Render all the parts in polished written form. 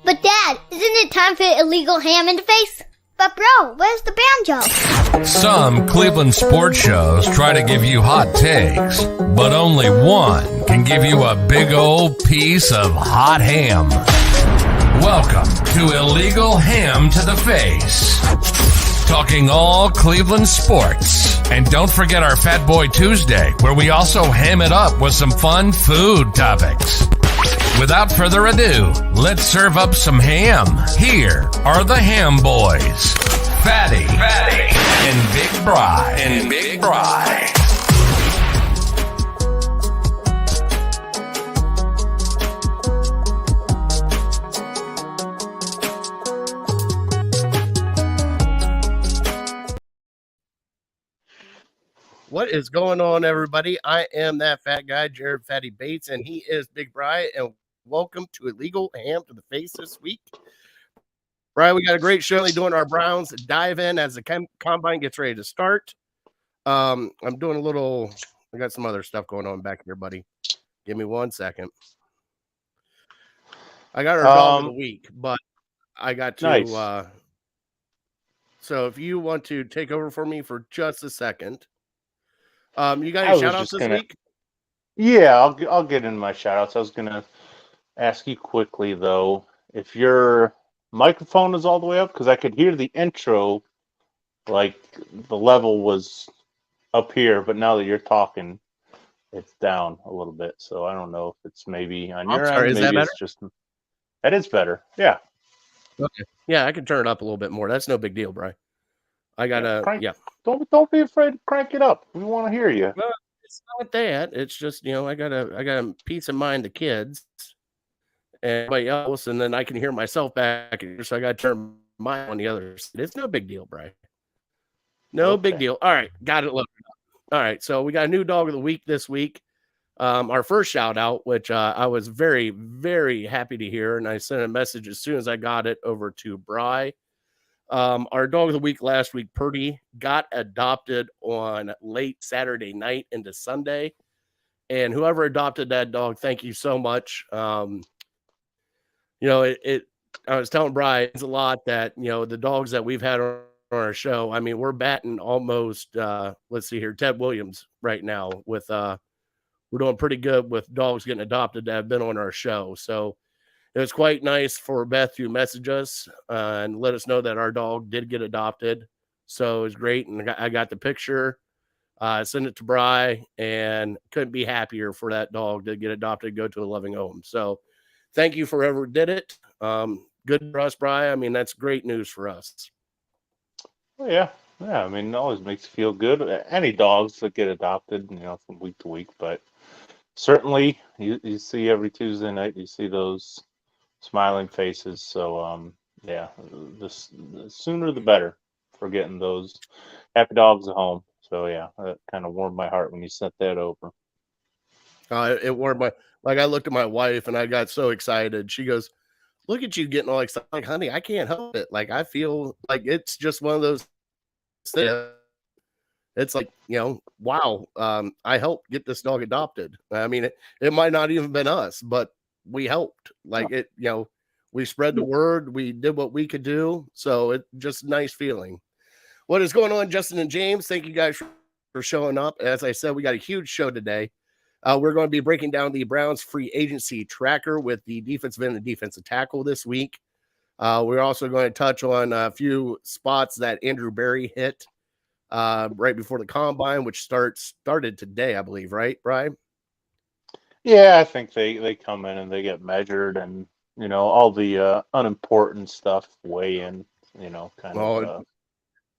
But Dad, isn't it time for illegal ham in the face? But bro, where's the banjo? Some Cleveland sports shows try to give you hot takes, but only one can give you a big old piece of hot ham. Welcome to Illegal Ham to the Face. Talking all Cleveland sports. And don't forget our Fat Boy Tuesday, where we also ham it up with some fun food topics. Without further ado, let's serve up some ham. Here are the Ham Boys, Fatty, and Big Bri. What is going on, everybody? I am that fat guy, Jared Fatty Bates, and he is Big Bri, and welcome to Illegal Ham to the Face this week. Bri, we got a great show doing our Browns dive in as the combine gets ready to start. I'm doing I got some other stuff going on back here, buddy. Give me 1 second. I got our dog of the week, but I got to, nice. So if you want to take over for me for just a second. You got any shout outs this week? Yeah, I'll get into my shout outs. I was gonna ask you quickly though, if your microphone is all the way up, because I could hear the intro, like the level was up here, but now that you're talking, it's down a little bit. So I don't know if it's maybe on your end. Maybe it's just that is better. Yeah. Okay. Yeah, I can turn it up a little bit more. That's no big deal, Bri. I gotta Don't be afraid to crank it up. We want to hear you. Well, it's not that. It's just, I gotta peace of mind the kids and everybody else, and then I can hear myself back here, so I gotta turn mine on the other side. It's no big deal, Bri. No big deal. All right, got it loaded up. All right, so we got a new dog of the week this week. Our first shout out, which I was very, very happy to hear, and I sent a message as soon as I got it over to Bri. Our dog of the week last week, Purdy, got adopted on late Saturday night into Sunday. And whoever adopted that dog, thank you so much. I was telling Brian, it's a lot that, the dogs that we've had on our show, I mean, we're batting almost, let's see here, Ted Williams right now with, we're doing pretty good with dogs getting adopted that have been on our show. So, it was quite nice for Beth to message us and let us know that our dog did get adopted. So it was great. And I got the picture, sent it to Bri, and couldn't be happier for that dog to get adopted, go to a loving home. So thank you for whoever did it. Good for us, Bri. I mean, that's great news for us. Well, yeah. I mean, it always makes you feel good. Any dogs that get adopted, from week to week. But certainly you see every Tuesday night, you see those smiling faces. So the sooner the better for getting those happy dogs at home. So yeah, that kind of warmed my heart when you sent that over. It warmed I looked at my wife and I got so excited. She goes, "Look at you getting all excited." Like, honey, I can't help it. Like, I feel like it's just one of those things. It's like, wow, I helped get this dog adopted. I mean, it might not even been us, but we helped. We spread the word. We did what we could do. So it's just a nice feeling. What is going on, Justin and James? Thank you guys for showing up. As I said, we got a huge show today. We're going to be breaking down the Browns free agency tracker with the defensive end and defensive tackle this week. We're also going to touch on a few spots that Andrew Berry hit right before the combine, which started today, I believe, right, Brian? Yeah, I think they come in and they get measured, and all the unimportant stuff weigh in.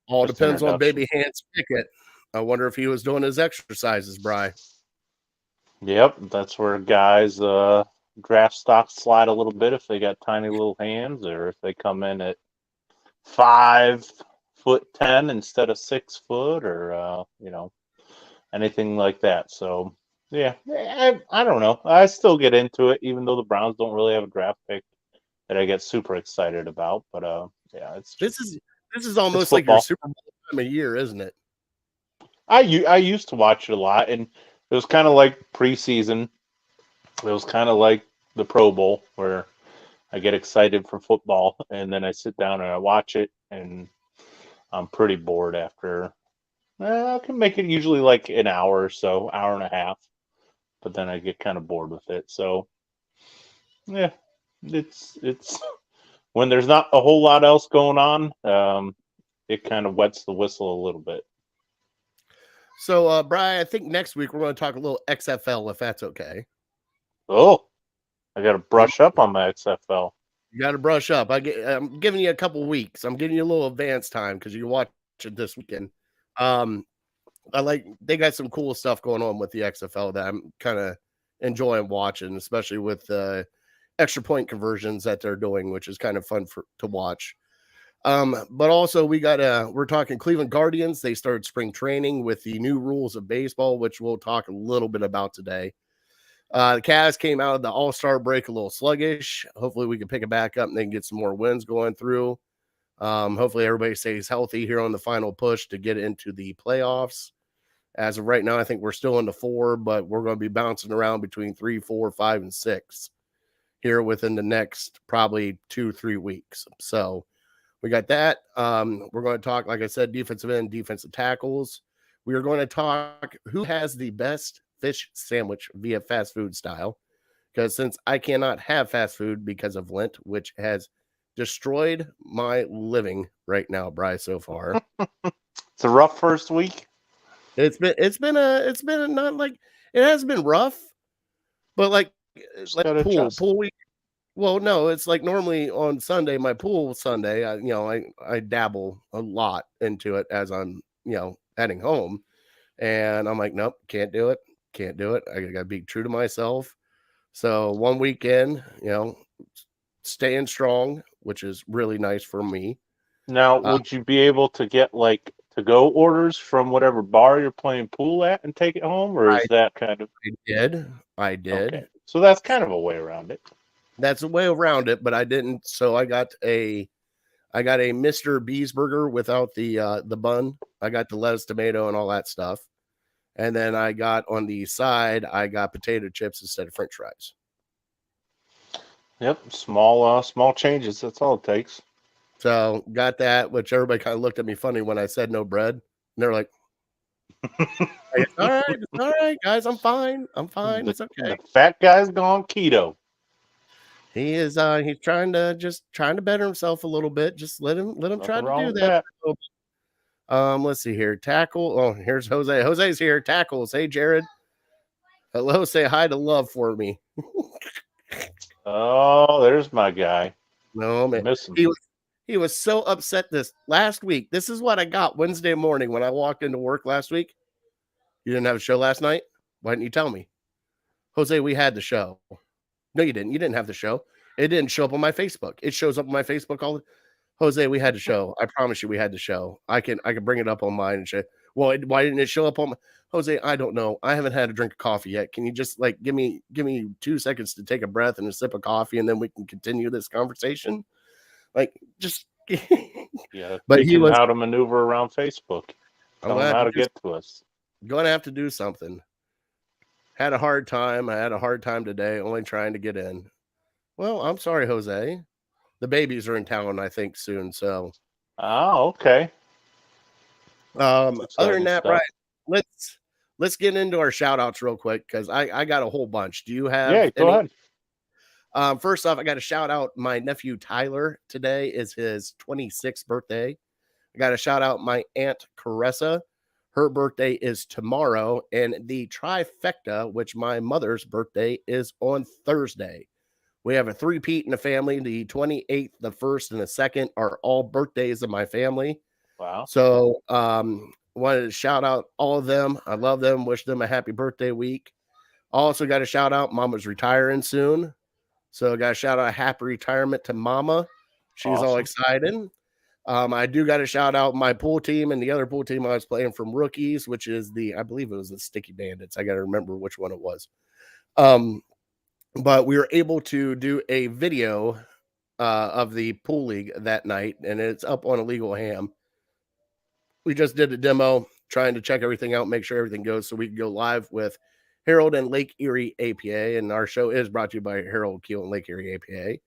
All depends on baby Hans Pickett. I wonder if he was doing his exercises, Brian. Yep, that's where guys draft stock slide a little bit if they got tiny little hands, or if they come in at 5'10" instead of 6 foot, or anything like that. So yeah, I don't know. I still get into it, even though the Browns don't really have a draft pick that I get super excited about. But it's this is almost like your Super Bowl time of year, isn't it? I used to watch it a lot, and it was kind of like preseason. It was kind of like the Pro Bowl, where I get excited for football, and then I sit down and I watch it, and I'm pretty bored after. I can make it usually like an hour or so, hour and a half, but then I get kind of bored with it. So yeah, it's when there's not a whole lot else going on, it kind of wets the whistle a little bit. So, Brian, I think next week we're going to talk a little XFL, if that's okay. Oh, I got to brush up on my XFL. You got to brush up. I'm giving you a couple weeks. I'm giving you a little advance time because you can watch it this weekend. They got some cool stuff going on with the XFL that I'm kind of enjoying watching, especially with extra point conversions that they're doing, which is kind of fun to watch. But also we're talking Cleveland Guardians. They started spring training with the new rules of baseball, which we'll talk a little bit about today. The Cavs came out of the All-Star break a little sluggish. Hopefully we can pick it back up and they can get some more wins going through. Hopefully everybody stays healthy here on the final push to get into the playoffs. As of right now, I think we're still in the 4, but we're going to be bouncing around between 3, 4, 5, and 6 here within the next probably 2-3 weeks. So we got that. We're going to talk, like I said, defensive end, defensive tackles. We are going to talk who has the best fish sandwich via fast food style. Because since I cannot have fast food because of Lent, which has destroyed my living right now, Bryce, so far. It's a rough first week. It's been not like it has been rough, but like pool week. Well, no, it's like normally on Sunday, my pool Sunday, I dabble a lot into it as I'm, heading home. And I'm like, nope, can't do it. I gotta be true to myself. So one weekend, staying strong, which is really nice for me. Now, would you be able to get like to-go orders from whatever bar you're playing pool at and take it home, or is that kind of? I did. Okay. So that's kind of a way around it. That's a way around it, but I didn't. So I got a Mr. Beesburger without the bun. I got the lettuce, tomato, and all that stuff. And then I got on the side, I got potato chips instead of French fries. Yep, small changes. That's all it takes. So got that, which everybody kind of looked at me funny when I said no bread. And they're like, it's all right, guys, I'm fine. It's okay. The fat guy's gone keto. He is he's trying to better himself a little bit. Just let him try to do that. Let's see here. Tackle. Oh, here's Jose. Jose's here. Tackles. Hey, Jared. Hello. Say hi to Love for me. Oh, there's my guy. No, man. Miss him. He was so upset this last week. This is what I got Wednesday morning when I walked into work last week. You didn't have a show last night? Why didn't you tell me? Jose, we had the show. No, you didn't. You didn't have the show. It didn't show up on my Facebook. It shows up on my Facebook all the Jose, we had the show. I promise you we had the show. I can bring it up on mine and say, well, why didn't it show up on my Jose? I don't know. I haven't had a drink of coffee yet. Can you just like give me 2 seconds to take a breath and a sip of coffee and then we can continue this conversation? Like just yeah, but he was how to maneuver around Facebook. Tell him how to get to us. Gonna have to do something. Had a hard time. I had a hard time today, only trying to get in. Well, I'm sorry, Jose. The babies are in town, I think, soon. So, oh, okay. Other than that, Brian, let's get into our shout outs real quick because I got a whole bunch. Do you have? Yeah, go ahead. First off, I got to shout out my nephew Tyler. Today is his 26th birthday. I got to shout out my aunt Caressa. Her birthday is tomorrow, and the trifecta, which my mother's birthday is on Thursday. We have a three-peat in the family. The 28th, the 1st, and the 2nd are all birthdays of my family. Wow. So wanted to shout out all of them. I love them. Wish them a happy birthday week. Also got to shout out Mama's retiring soon. So got to shout out a happy retirement to Mama. She's awesome. All excited. I do got to shout out my pool team and the other pool team I was playing from rookies, which is I believe it was the Sticky Bandits. I got to remember which one it was. But we were able to do a video of the pool league that night, and it's up on Illegal Ham. We just did a demo, trying to check everything out, make sure everything goes so we can go live with Harold and Lake Erie APA, and our show is brought to you by Harold, Kheel, and Lake Erie APA.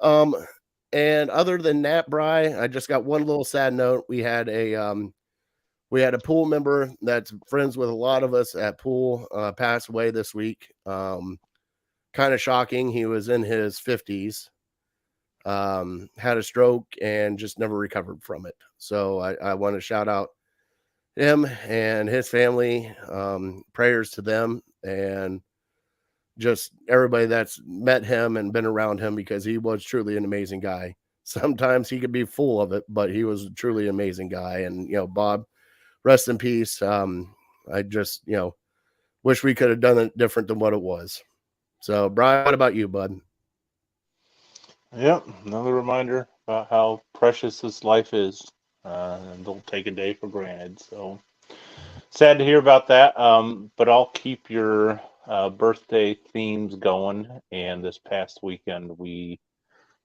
And other than that, Bri, I just got one little sad note. We had a pool member that's friends with a lot of us at pool pass away this week. Kind of shocking. He was in his 50s, had a stroke, and just never recovered from it. So I want to shout out him and his family. Prayers to them and just everybody that's met him and been around him, because he was truly an amazing guy. Sometimes he could be full of it, but he was truly an amazing guy. And, Bob, rest in peace. I just, wish we could have done it different than what it was. So, Brian, what about you, bud? Yep, another reminder about how precious this life is, and don't take a day for granted. So sad to hear about that, but I'll keep your birthday themes going. And this past weekend, we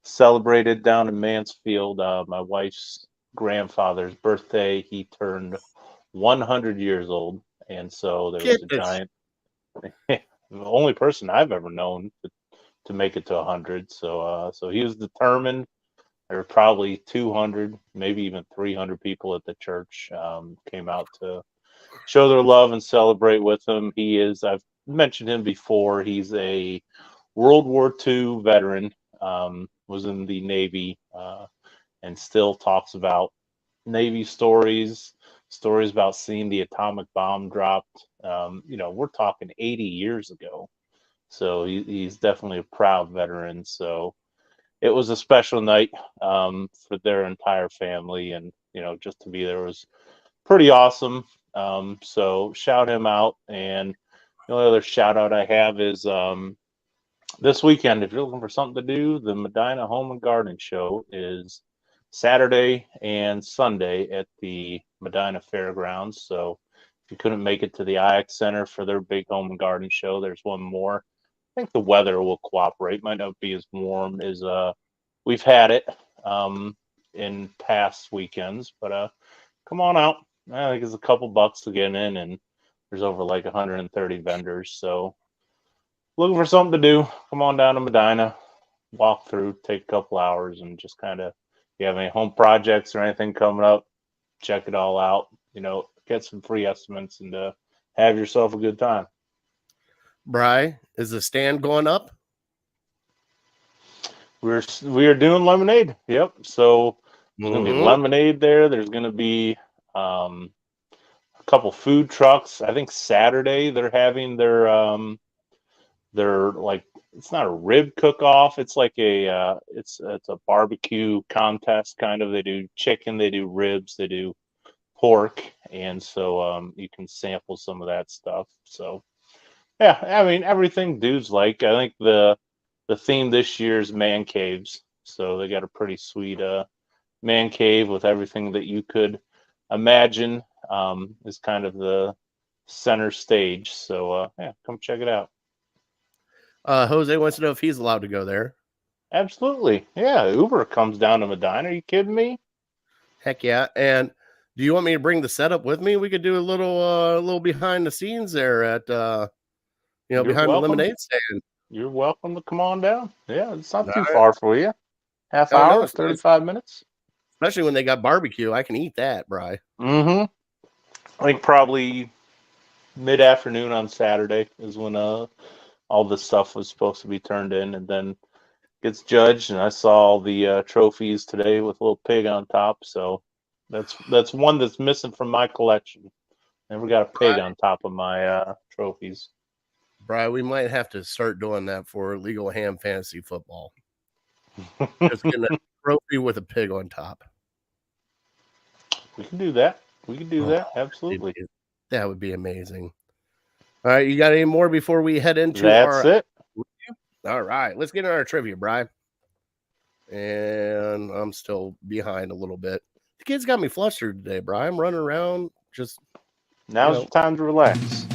celebrated down in Mansfield my wife's grandfather's birthday. He turned 100 years old, and so there was a giant. The only person I've ever known to make it to 100. So he was determined. There were probably 200, maybe even 300 people at the church came out to show their love and celebrate with him. I've mentioned him before. He's a World War II veteran, was in the Navy, and still talks about Navy stories about seeing the atomic bomb dropped. We're talking 80 years ago. So he's definitely a proud veteran. So it was a special night for their entire family. And, just to be there was pretty awesome. So shout him out. And the only other shout out I have is this weekend, if you're looking for something to do, the Medina Home and Garden Show is Saturday and Sunday at the Medina Fairgrounds. So if you couldn't make it to the IX Center for their big home and garden show, there's one more. I think the weather will cooperate. Might not be as warm as we've had it in past weekends, but come on out. I think it's a couple bucks to get in, and there's over like 130 vendors. So looking for something to do, come on down to Medina, walk through, take a couple hours, and just kind of, if you have any home projects or anything coming up, check it all out. Get some free estimates and have yourself a good time. Bri, is the stand going up? We are doing lemonade. Yep. So there's going to be lemonade there. There's going to be a couple food trucks. I think Saturday they're having their like, it's not a rib cook-off. It's like it's a barbecue contest kind of. They do chicken, they do ribs, they do pork, and so you can sample some of that stuff. So yeah, I mean, everything dudes like. I think the theme this year is man caves. So they got a pretty sweet man cave with everything that you could imagine is kind of the center stage. So yeah, come check it out. Jose wants to know if he's allowed to go there. Absolutely. Yeah, Uber comes down to Medina. Are you kidding me? Heck yeah. And do you want me to bring the setup with me? We could do a little behind the scenes there at behind the lemonade stand. You're welcome to come on down. Yeah, it's not too far for you. Half hour, 35 minutes. Especially when they got barbecue. I can eat that, Bri. Mm-hmm. I think probably mid-afternoon on Saturday is when all this stuff was supposed to be turned in, and then gets judged. And I saw all the trophies today with a little pig on top. So that's one that's missing from my collection. Never got a pig on top of my trophies. Bri, we might have to start doing that for Legal Ham Fantasy Football. Just getting a trophy with a pig on top. We can do that. That. Absolutely. That would be amazing. All right, you got any more before we head into That's it. All right, let's get into our trivia, Bri. And I'm still behind a little bit. The kids got me flustered today, Bri. I'm running around just... Now's the time to relax.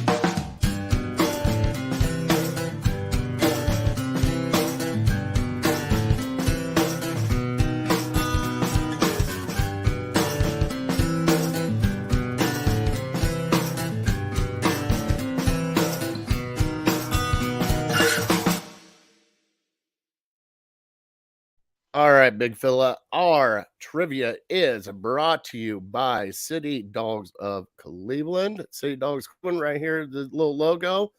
All right, Big Fella. Our trivia is brought to you by City Dogs of Cleveland. City Dogs Cleveland right here, the little logo.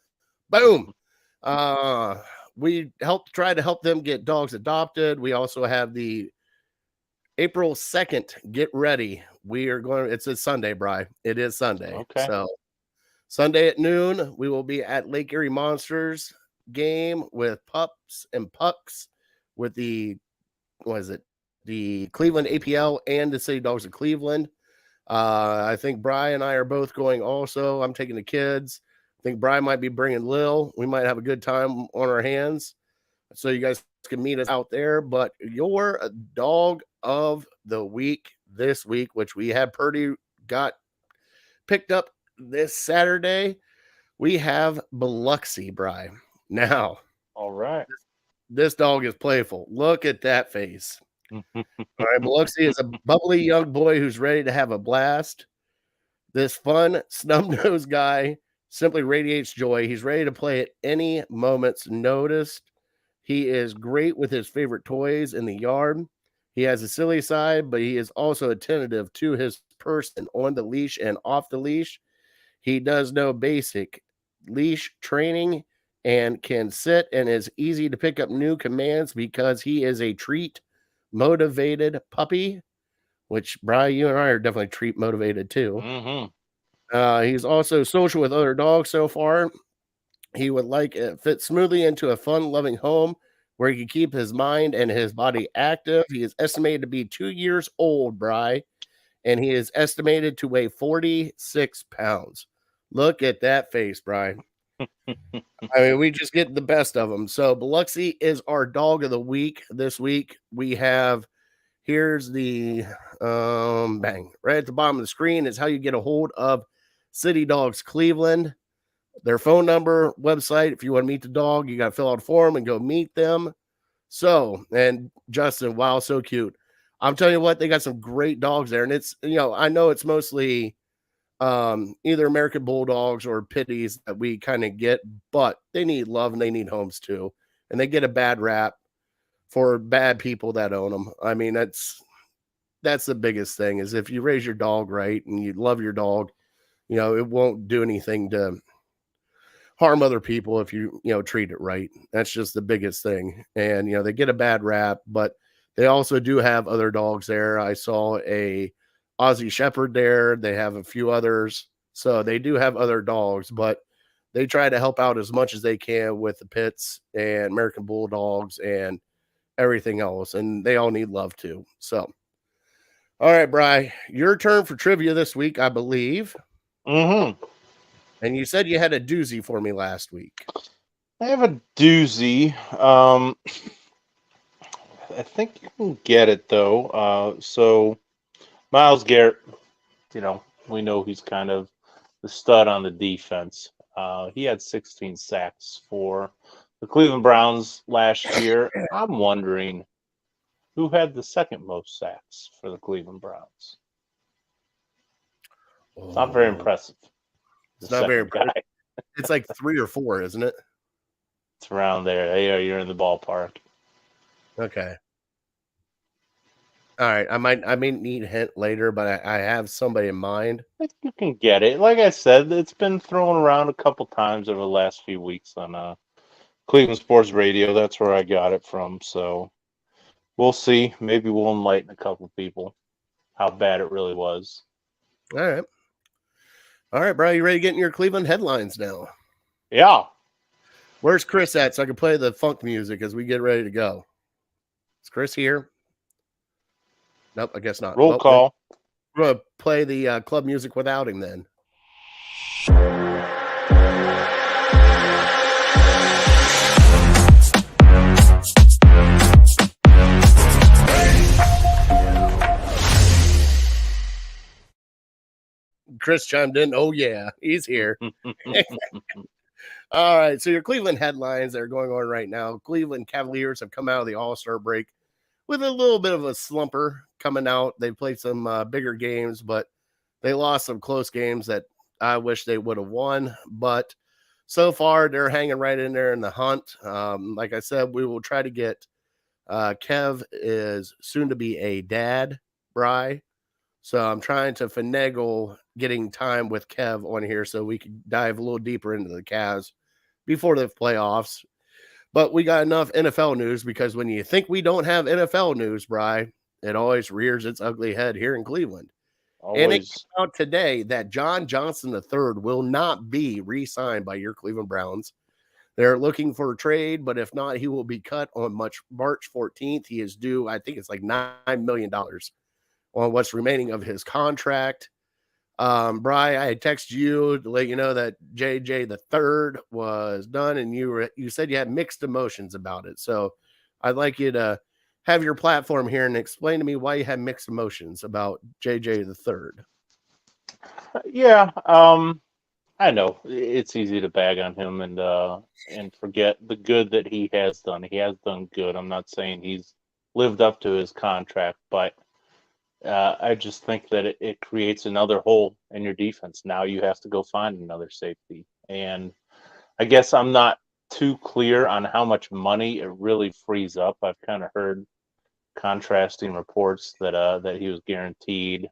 Boom. Uh, we try to help them get dogs adopted. We also have the April 2nd, get ready. It's a Sunday, Bri. It is Sunday. Okay. So Sunday at noon, we will be at Lake Erie Monsters game with Pups and Pucks with the Cleveland APL and the City Dogs of Cleveland. I think Brian and I are both going also. I'm taking the kids. I think Brian might be bringing Lil. We might have a good time on our hands. So you guys can meet us out there. But your dog of the week this week, which we had Purdy got picked up this Saturday, we have Biloxi, Bri. Now, All right. this dog is playful. Look at that face. All right, Biloxi is a bubbly young boy who's ready to have a blast. This fun, snub-nosed guy simply radiates joy. He's ready to play at any moment's notice. He is great with his favorite toys in the yard. He has a silly side, but he is also attentive to his person on the leash and off the leash. He does know basic leash training and can sit and is easy to pick up new commands because he is a treat motivated puppy, which Brian, you and I are definitely treat motivated too. He's also social with other dogs so far. He would like it fit smoothly into a fun, loving home where he can keep his mind and his body active. He is estimated to be 2 years old, Bri, and he is estimated to weigh 46 pounds. Look at that face, Bri. I mean, we just get the best of them. So Biloxi is our dog of the week. This week we have, here's the bang, right at the bottom of the screen is how you get a hold of City Dogs Cleveland. Their phone number, website. If you want to meet the dog, you got to fill out a form and go meet them. So, and Justin, wow, so cute. I'm telling you what, they got some great dogs there. And it's, I know it's mostly either American Bulldogs or Pitties that we kind of get, but they need love and they need homes too. And they get a bad rap for bad people that own them. I mean, that's the biggest thing is if you raise your dog right and you love your dog, it won't do anything to harm other people if you treat it right. That's just the biggest thing. And they get a bad rap, but they also do have other dogs there. I saw a Aussie Shepherd there. They have a few others. So they do have other dogs, but they try to help out as much as they can with the pits and American Bulldogs and everything else. And they all need love too. So, all right, Bri, your turn for trivia this week, I believe. And you said you had a doozy for me last week. I have a doozy. I think you can get it though. So Myles Garrett, we know he's kind of the stud on the defense. He had 16 sacks for the Cleveland Browns last year. I'm wondering who had the second most sacks for the Cleveland Browns. It's not very impressive. It's not very impressive. It's like 3 or 4, isn't it? It's around there. Yeah, you're in the ballpark. Okay. All right. I may need a hint later, but I have somebody in mind. I think you can get it. Like I said, it's been thrown around a couple times over the last few weeks on Cleveland Sports Radio. That's where I got it from. So we'll see. Maybe we'll enlighten a couple people how bad it really was. All right, bro. You ready to get in your Cleveland headlines now? Yeah. Where's Chris at so I can play the funk music as we get ready to go? Is Chris here? Nope, I guess not. Roll call. We're going to play the club music without him then. Chris chimed in. Oh, yeah, he's here. All right, so your Cleveland headlines that are going on right now. Cleveland Cavaliers have come out of the All-Star break with a little bit of a slumper coming out. They played some bigger games, but they lost some close games that I wish they would have won. But so far, they're hanging right in there in the hunt. Like I said, we will try to get Kev is soon to be a dad, Bri. So I'm trying to finagle getting time with Kev on here so we can dive a little deeper into the Cavs before the playoffs. But we got enough NFL news, because when you think we don't have NFL news, Bri, it always rears its ugly head here in Cleveland. And it Always. came out today that John Johnson III will not be re-signed by your Cleveland Browns. They're looking for a trade, but if not, he will be cut on March 14th. He is due, I think it's like $9 million on what's remaining of his contract. Bri, I had texted you to let you know that JJ3 was done, and you said you had mixed emotions about it. So I'd like you to have your platform here and explain to me why you had mixed emotions about JJ3. Yeah, I know it's easy to bag on him and forget the good that he has done. He has done good. I'm not saying he's lived up to his contract, but I just think that it creates another hole in your defense. Now you have to go find another safety. And I guess I'm not too clear on how much money it really frees up. I've kind of heard contrasting reports that he was guaranteed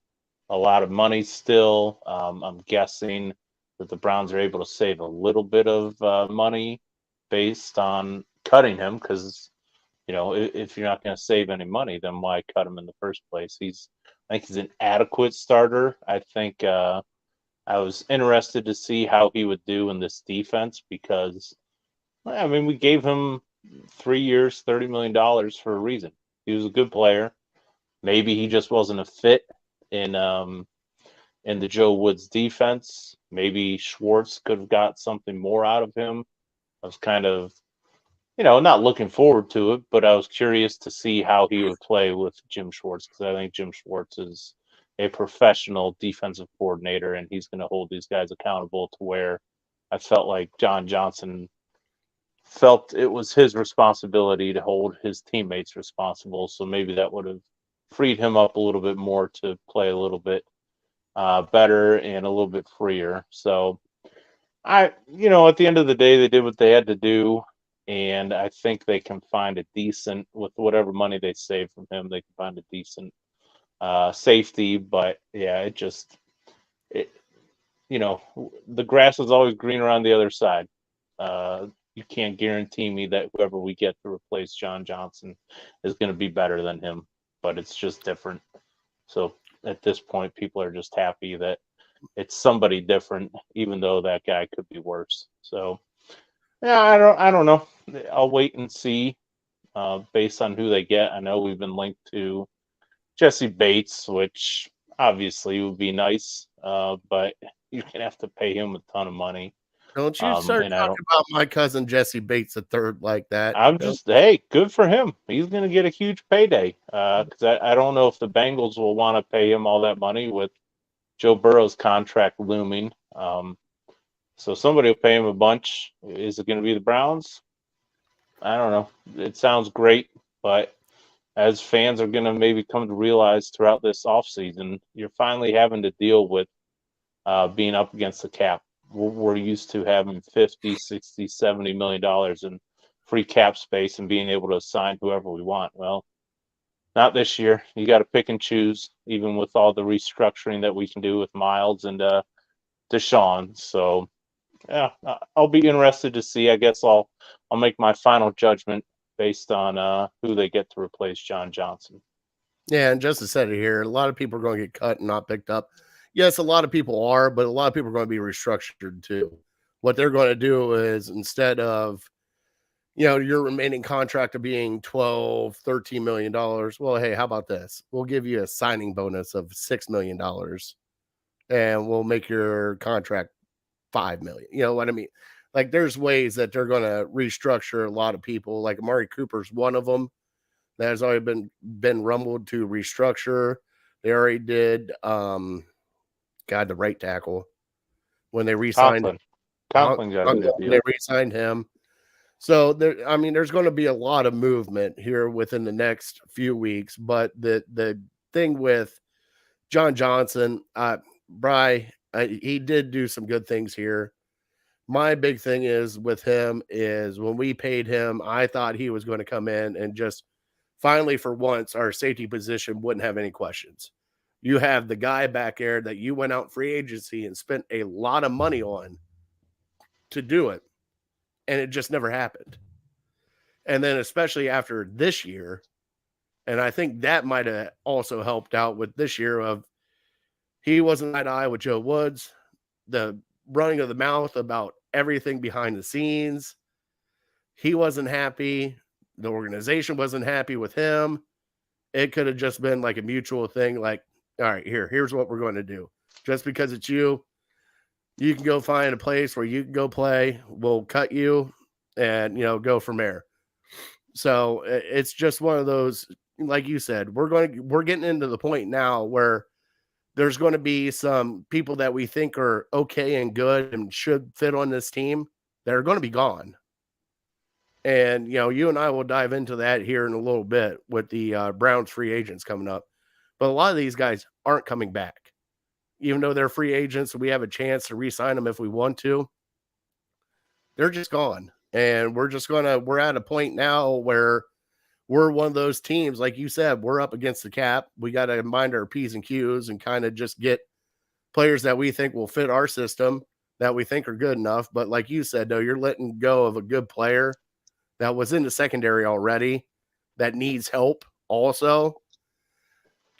a lot of money still. I'm guessing that the Browns are able to save a little bit of money based on cutting him, because if you're not going to save any money, then why cut him in the first place? I think he's an adequate starter. I think I was interested to see how he would do in this defense, because I mean, we gave him 3 years, $30 million for a reason. He was a good player. Maybe he just wasn't a fit in the Joe Woods defense. Maybe Schwartz could have got something more out of him. I was kind of, not looking forward to it, but I was curious to see how he would play with Jim Schwartz, because I think Jim Schwartz is a professional defensive coordinator, and he's going to hold these guys accountable to where I felt like John Johnson felt it was his responsibility to hold his teammates responsible. So maybe that would have freed him up a little bit more to play a little bit better and a little bit freer. So at the end of the day, they did what they had to do. And I think they can find a decent, with whatever money they save from him, they can find a decent safety. But yeah, the grass is always greener on the other side. You can't guarantee me that whoever we get to replace John Johnson is going to be better than him, but it's just different. So at this point, people are just happy that it's somebody different, even though that guy could be worse. So yeah, I don't know. I'll wait and see based on who they get. I know we've been linked to Jesse Bates, which obviously would be nice, but you're gonna have to pay him a ton of money. Don't you start talking about my cousin Jesse Bates III like that. Hey, good for him. He's going to get a huge payday. Because I don't know if the Bengals will want to pay him all that money with Joe Burrow's contract looming. So somebody will pay him a bunch. Is it going to be the Browns? I don't know. It sounds great, but as fans are going to maybe come to realize throughout this offseason, you're finally having to deal with being up against the cap. We're used to having 50, 60, 70 million dollars in free cap space and being able to sign whoever we want. Well, not this year. You got to pick and choose, even with all the restructuring that we can do with Miles and Deshaun. So yeah, I'll be interested to see. I guess I'll make my final judgment based on who they get to replace John Johnson. Yeah, and Justice said it here. A lot of people are going to get cut and not picked up. Yes, a lot of people are, but a lot of people are going to be restructured too. What they're going to do is, instead of, your remaining contract of being $12, $13 million, well, hey, how about this? We'll give you a signing bonus of $6 million and we'll make your contract $5 million. You know what I mean? Like, there's ways that they're going to restructure a lot of people. Like Amari Cooper's one of them that has already been rumbled to restructure. They already did the right tackle when they re-signed Conklin got a good deal. They re-signed him. So there's going to be a lot of movement here within the next few weeks. But the thing with John Johnson, Bri, he did do some good things here. My big thing is with him is when we paid him, I thought he was going to come in and just finally, for once, our safety position wouldn't have any questions. You have the guy back there that you went out free agency and spent a lot of money on to do it, and it just never happened. And then especially after this year, and I think that might have also helped out with this year of he wasn't eye to eye with Joe Woods, the running of the mouth about everything behind the scenes. He wasn't happy. The organization wasn't happy with him. It could have just been like a mutual thing. Like, all right, here's what we're going to do. Just because it's you, you can go find a place where you can go play. We'll cut you and, go from there. So it's just one of those, like you said, we're getting into the point now where there's going to be some people that we think are okay and good and should fit on this team that are going to be gone. And, you and I will dive into that here in a little bit with the Browns free agents coming up. But a lot of these guys aren't coming back. Even though they're free agents and we have a chance to re-sign them if we want to, they're just gone. And we're at a point now where we're one of those teams, like you said, we're up against the cap. We got to mind our P's and Q's and kind of just get players that we think will fit our system, that we think are good enough. But like you said, though, you're letting go of a good player that was in the secondary already that needs help also.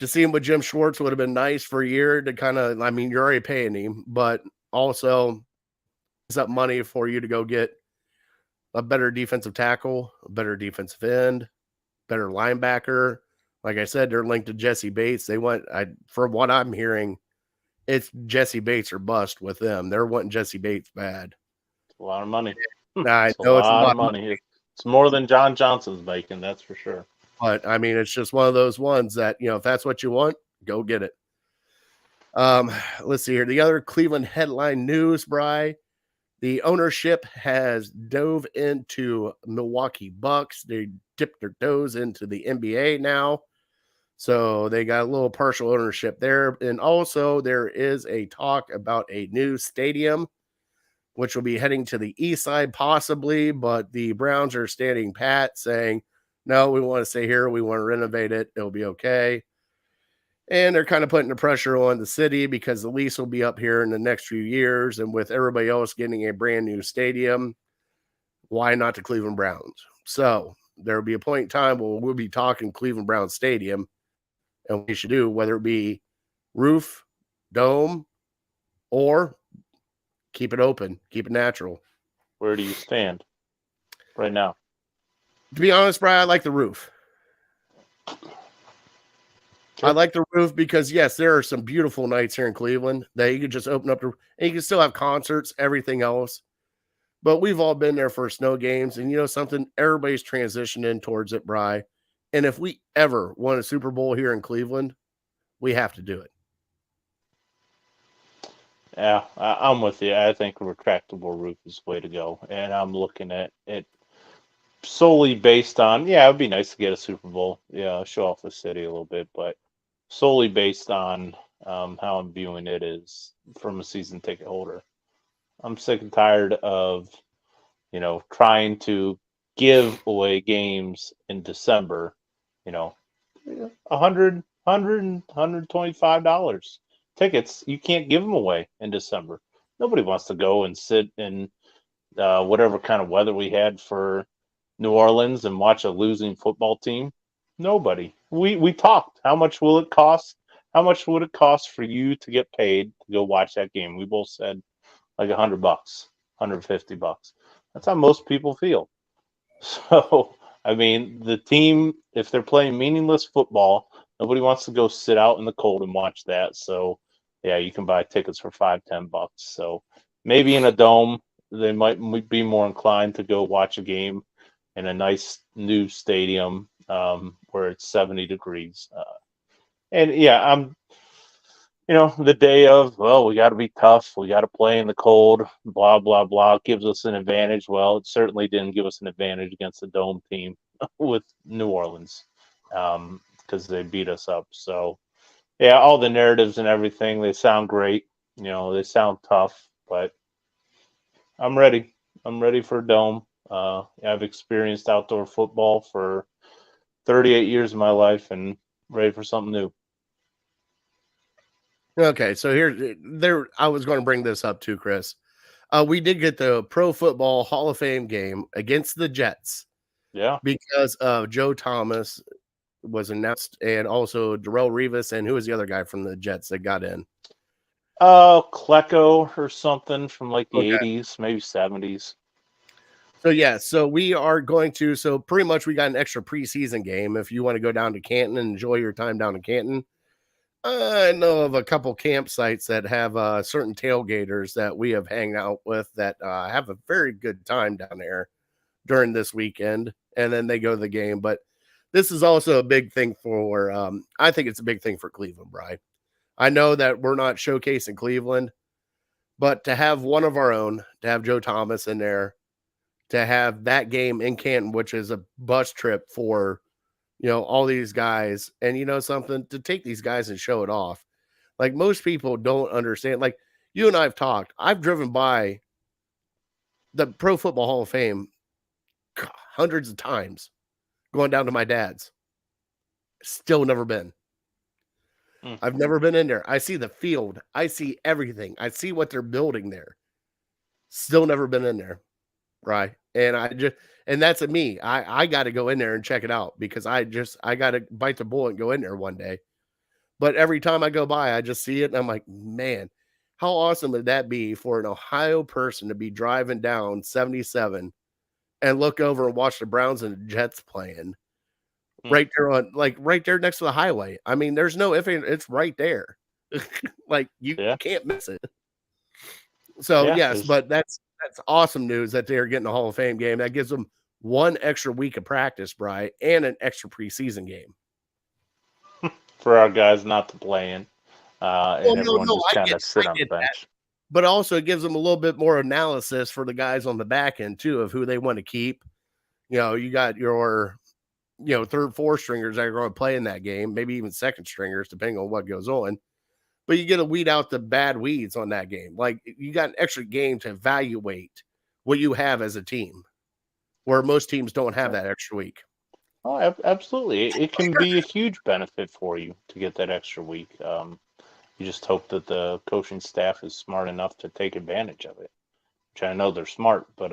To see him with Jim Schwartz would have been nice for a year to kind of, you're already paying him, but also it's up money for you to go get a better defensive tackle, a better defensive end, better linebacker. Like I said, they're linked to Jesse Bates. From what I'm hearing, it's Jesse Bates or bust with them. They're wanting Jesse Bates bad. It's a lot of money. I know it's a lot of money. It's more than John Johnson's making, that's for sure. But it's just one of those ones that, if that's what you want, go get it. Let's see here. The other Cleveland headline news, Bri. The ownership has dove into Milwaukee Bucks. They dipped their toes into the NBA now. So they got a little partial ownership there. And also there is a talk about a new stadium, which will be heading to the east side possibly, but the Browns are standing pat saying, no, we want to stay here. We want to renovate it. It'll be okay. And they're kind of putting the pressure on the city because the lease will be up here in the next few years. And with everybody else getting a brand new stadium, why not the Cleveland Browns? So there will be a point in time where we'll be talking Cleveland Browns Stadium and what we should do, whether it be roof, dome, or keep it open, keep it natural. Where do you stand right now? To be honest, Brian, I like the roof. I like the roof because, yes, there are some beautiful nights here in Cleveland that you can just open up, and you can still have concerts, everything else. But we've all been there for snow games, and something, everybody's transitioning towards it, Bri. And if we ever won a Super Bowl here in Cleveland, we have to do it. Yeah, I'm with you. I think a retractable roof is the way to go. And I'm looking at it solely based on, it'd be nice to get a Super Bowl. Yeah, show off the city a little bit, but solely based on how I'm viewing it is from a season ticket holder. I'm sick and tired of, trying to give away games in December, $125 tickets. You can't give them away in December. Nobody wants to go and sit in whatever kind of weather we had for New Orleans and watch a losing football team. Nobody. We talked. How much will it cost? How much would it cost for you to get paid to go watch that game? We both said like $100, $150. That's how most people feel. So, the team, if they're playing meaningless football, nobody wants to go sit out in the cold and watch that. So, yeah, you can buy tickets for $5-10. So maybe in a dome, they might be more inclined to go watch a game in a nice new stadium where it's 70 degrees. I'm, the day of, we got to be tough. We got to play in the cold, blah, blah, blah, gives us an advantage. Well, it certainly didn't give us an advantage against the dome team with New Orleans because they beat us up. So, yeah, all the narratives and everything, they sound great. They sound tough, but I'm ready. I'm ready for a dome. I've experienced outdoor football for 38 years of my life and ready for something new. Okay, so I was going to bring this up too, Chris. We did get the Pro Football Hall of Fame game against the Jets. Yeah. Because of Joe Thomas was announced, and also Darrelle Revis, and who was the other guy from the Jets that got in? Klecko or something from like the 80s, maybe 70s. So yeah, so we are going to, so pretty much we got an extra preseason game. If you want to go down to Canton and enjoy your time down in Canton, I know of a couple campsites that have certain tailgaters that we have hanged out with that have a very good time down there during this weekend, and then they go to the game. But this is also a big thing for, I think it's a big thing for Cleveland, Bri. I know that we're not showcasing Cleveland, but to have one of our own, to have Joe Thomas in there, to have that game in Canton, which is a bus trip for, all these guys, and something, to take these guys and show it off. Like, most people don't understand. Like, you and I have talked. I've driven by the Pro Football Hall of Fame hundreds of times going down to my dad's. Still never been. I've never been in there. I see the field. I see everything. I see what they're building there. Still never been in there. Right. And that's a me. I got to go in there and check it out, because I got to bite the bullet and go in there one day. But every time I go by, I just see it and I'm like, man, how awesome would that be for an Ohio person to be driving down 77 and look over and watch the Browns and the Jets playing right there next to the highway. I mean, there's no if it's right there. Like, you can't miss it. So yes, but that's awesome news that they're getting a Hall of Fame game. That gives them one extra week of practice, Bri, and an extra preseason game for our guys not to play in. And everyone just kind of sit on the bench. That. But also it gives them a little bit more analysis for the guys on the back end too, of who they want to keep. You got your third, fourth stringers that are going to play in that game, maybe even second stringers, depending on what goes on. But you get to weed out the bad weeds on that game. Like, you got an extra game to evaluate what you have as a team, where most teams don't have that extra week. Oh, absolutely. It can be a huge benefit for you to get that extra week. You just hope that the coaching staff is smart enough to take advantage of it, which I know they're smart, but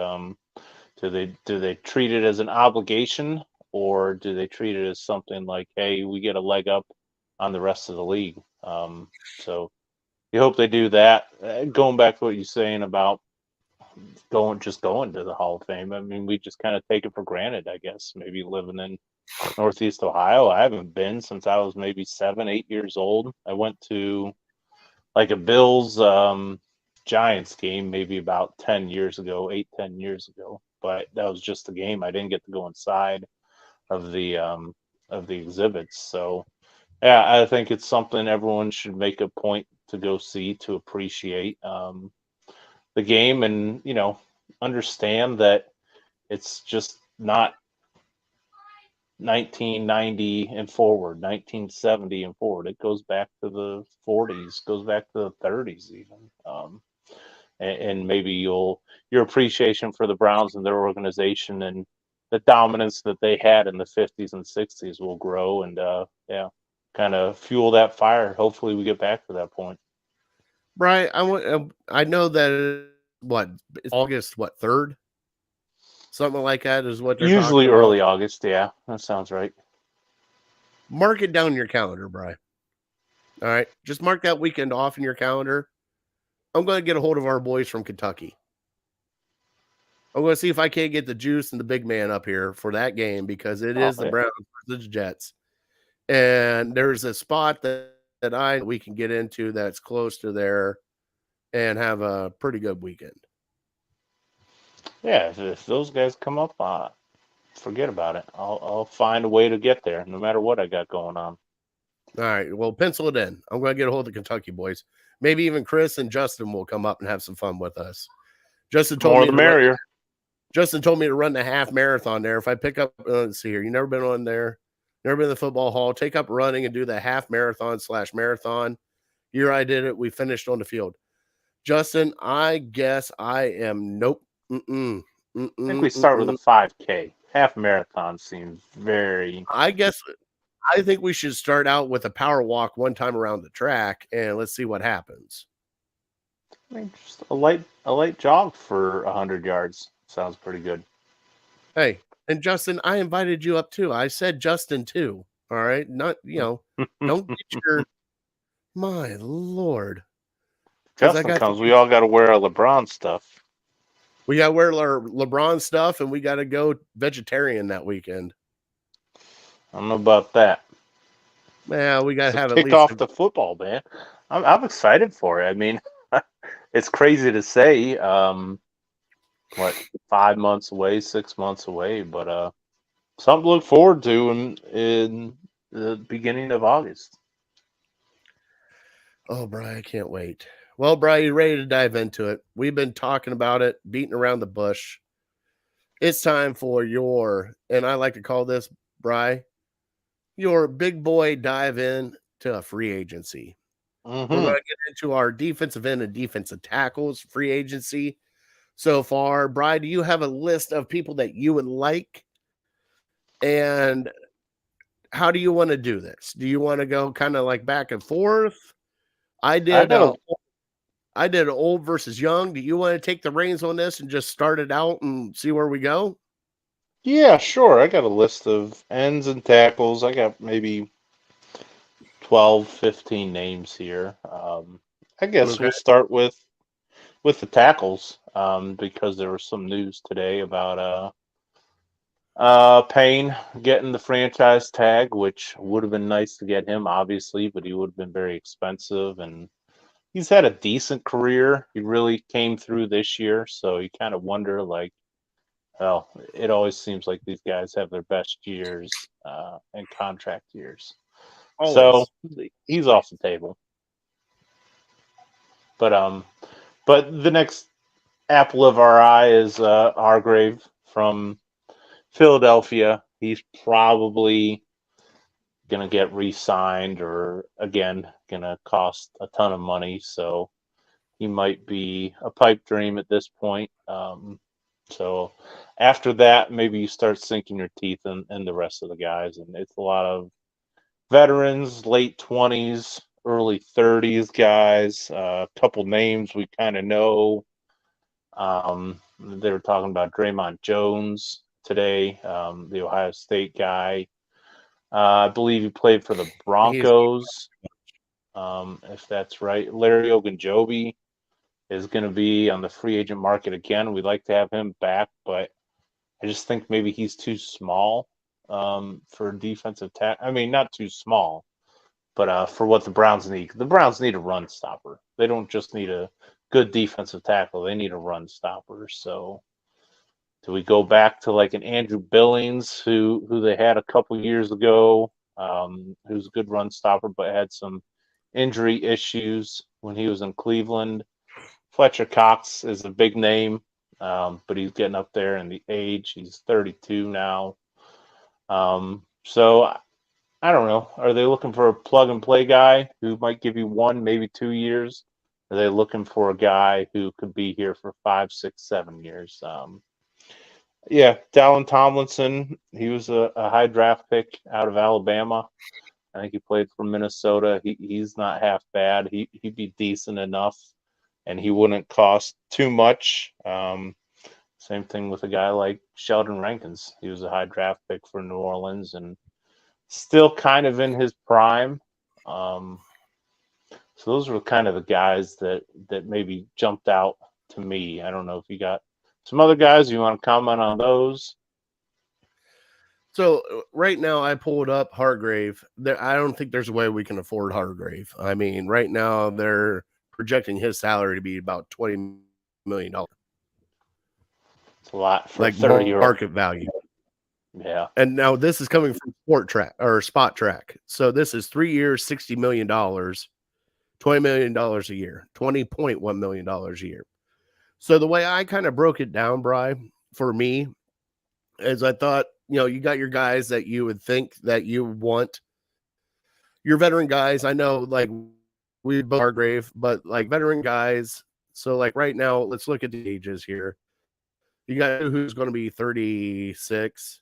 do they treat it as an obligation, or do they treat it as something like, hey, we get a leg up on the rest of the league? So you hope they do that. Going back to what you're saying about going to the Hall of Fame, I mean, we just kind of take it for granted, I guess. Maybe living in Northeast Ohio, I haven't been since I was maybe 7, 8 years old. I went to like a Bills Giants game maybe about 10 years ago, 8-10 years ago, but that was just a game. I didn't get to go inside of the exhibits. So yeah, I think it's something everyone should make a point to go see, to appreciate the game, and understand that it's just not 1990 and forward, 1970 and forward. It goes back to the 40s, goes back to the 30s even. And maybe your appreciation for the Browns and their organization and the dominance that they had in the 50s and 60s will grow, and kind of fuel that fire. Hopefully we get back to that point. Right. I know that it's August 3rd? Something like that is what they're usually talking early about. August. Yeah, that sounds right. Mark it down in your calendar, Bri. All right. Just mark that weekend off in your calendar. I'm going to get a hold of our boys from Kentucky. I'm going to see if I can't get the Juice and the big man up here for that game, because it is the Browns versus Jets. And there's a spot that we can get into that's close to there and have a pretty good weekend. Yeah, if those guys come up, forget about it. I'll find a way to get there, no matter what I got going on. All right, well, pencil it in. I'm going to get a hold of the Kentucky boys. Maybe even Chris and Justin will come up and have some fun with us. Justin told me to run the half marathon there. If I pick up, let's see here, you never been on there, never been in the football hall, take up running and do the half marathon/marathon. Here I did it. We finished on the field. Justin, I guess I am nope. I think we start with a 5K. half marathon seems very. I think we should start out with a power walk one time around the track, and let's see what happens. I mean, just a light jog for 100 yards sounds pretty good. Hey, and Justin, I invited you up too. I said Justin too. All right, not don't get your my lord. Because I Justin got comes, we all got to wear our LeBron stuff. we got to wear our LeBron stuff, and we got to go vegetarian that weekend. I don't know about that. Yeah, we got to have at Kick least off the football, man. I'm excited for it. I mean, it's crazy to say, what, 5 months away, 6 months away, but something to look forward to in the beginning of August. Oh, Brian, I can't wait. Well, Brian, you ready to dive into it? We've been talking about it, beating around the bush. It's time for and I like to call this, Brian, your big boy dive in to a free agency. We're going to get into our defensive end and defensive tackles free agency so far. Brian, do you have a list of people that you would like? And how do you want to do this? Do you want to go kind of like back and forth? I did old versus young. Do you want to take the reins on this and just start it out and see where we go? Yeah, sure. I got a list of ends and tackles. I got maybe 12, 15 names here. I guess Okay. we'll start with the tackles because there was some news today about Payne getting the franchise tag, which would have been nice to get him, obviously, but he would have been very expensive. And he's had a decent career. He really came through this year, so you kind of wonder, like, well, it always seems like these guys have their best years and contract years. Always. So he's off the table. But the next apple of our eye is Hargrave from Philadelphia. He's probably gonna get re-signed, or again gonna cost a ton of money. So he might be a pipe dream at this point. So after that, maybe you start sinking your teeth in the rest of the guys, and it's a lot of veterans, late 20s, early 30s guys. A couple names we kind of know. They were talking about Draymond Jones today, the Ohio State guy. I believe he played for the Broncos, if that's right. Larry Ogunjobi is going to be on the free agent market again. We'd like to have him back, but I just think maybe he's too small for defensive tackle. I mean, not too small, but for what the Browns need. The Browns need a run stopper. They don't just need a good defensive tackle. They need a run stopper. So do we go back to like an Andrew Billings, who they had a couple years ago, who's a good run stopper, but had some injury issues when he was in Cleveland? Fletcher Cox is a big name, but he's getting up there in the age. He's 32 now. So I don't know. Are they looking for a plug and play guy who might give you 1, maybe 2 years? Are they looking for a guy who could be here for 5, 6, 7 years? Yeah, Dallin Tomlinson. He was a high draft pick out of Alabama. I think he played for Minnesota. He's not half bad. He'd be decent enough, and he wouldn't cost too much. Same thing with a guy like Sheldon Rankins. He was a high draft pick for New Orleans and still kind of in his prime. So those were kind of the guys that maybe jumped out to me. I don't know if you got some other guys you want to comment on those. So right now I pulled up Hargrave. I don't think there's a way we can afford Hargrave. I mean, right now they're projecting his salary to be about $20 million. It's a lot for like 30 market value. Yeah. And now this is coming from Spot Track. So this is 3 years, $60 million, $20 million a year, $20.1 million a year. So the way I kind of broke it down, Bri, for me, is I thought, you got your guys that you would think that you want. Your veteran guys, I know, like we both Hargrave, but like veteran guys. So like right now, let's look at the ages here. You got who's going to be 36.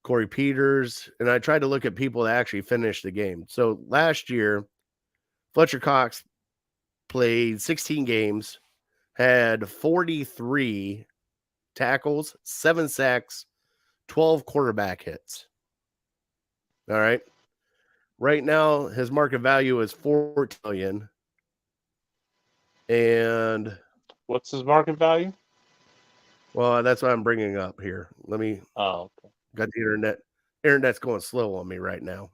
Corey Peters, and I tried to look at people that actually finished the game. So last year, Fletcher Cox played 16 games, had 43 tackles, 7 sacks, 12 quarterback hits. All right. Right now, his market value is $14 million. And what's his market value? well, that's what I'm bringing up here. Let me. Oh, okay. Got the internet. Internet's going slow on me right now.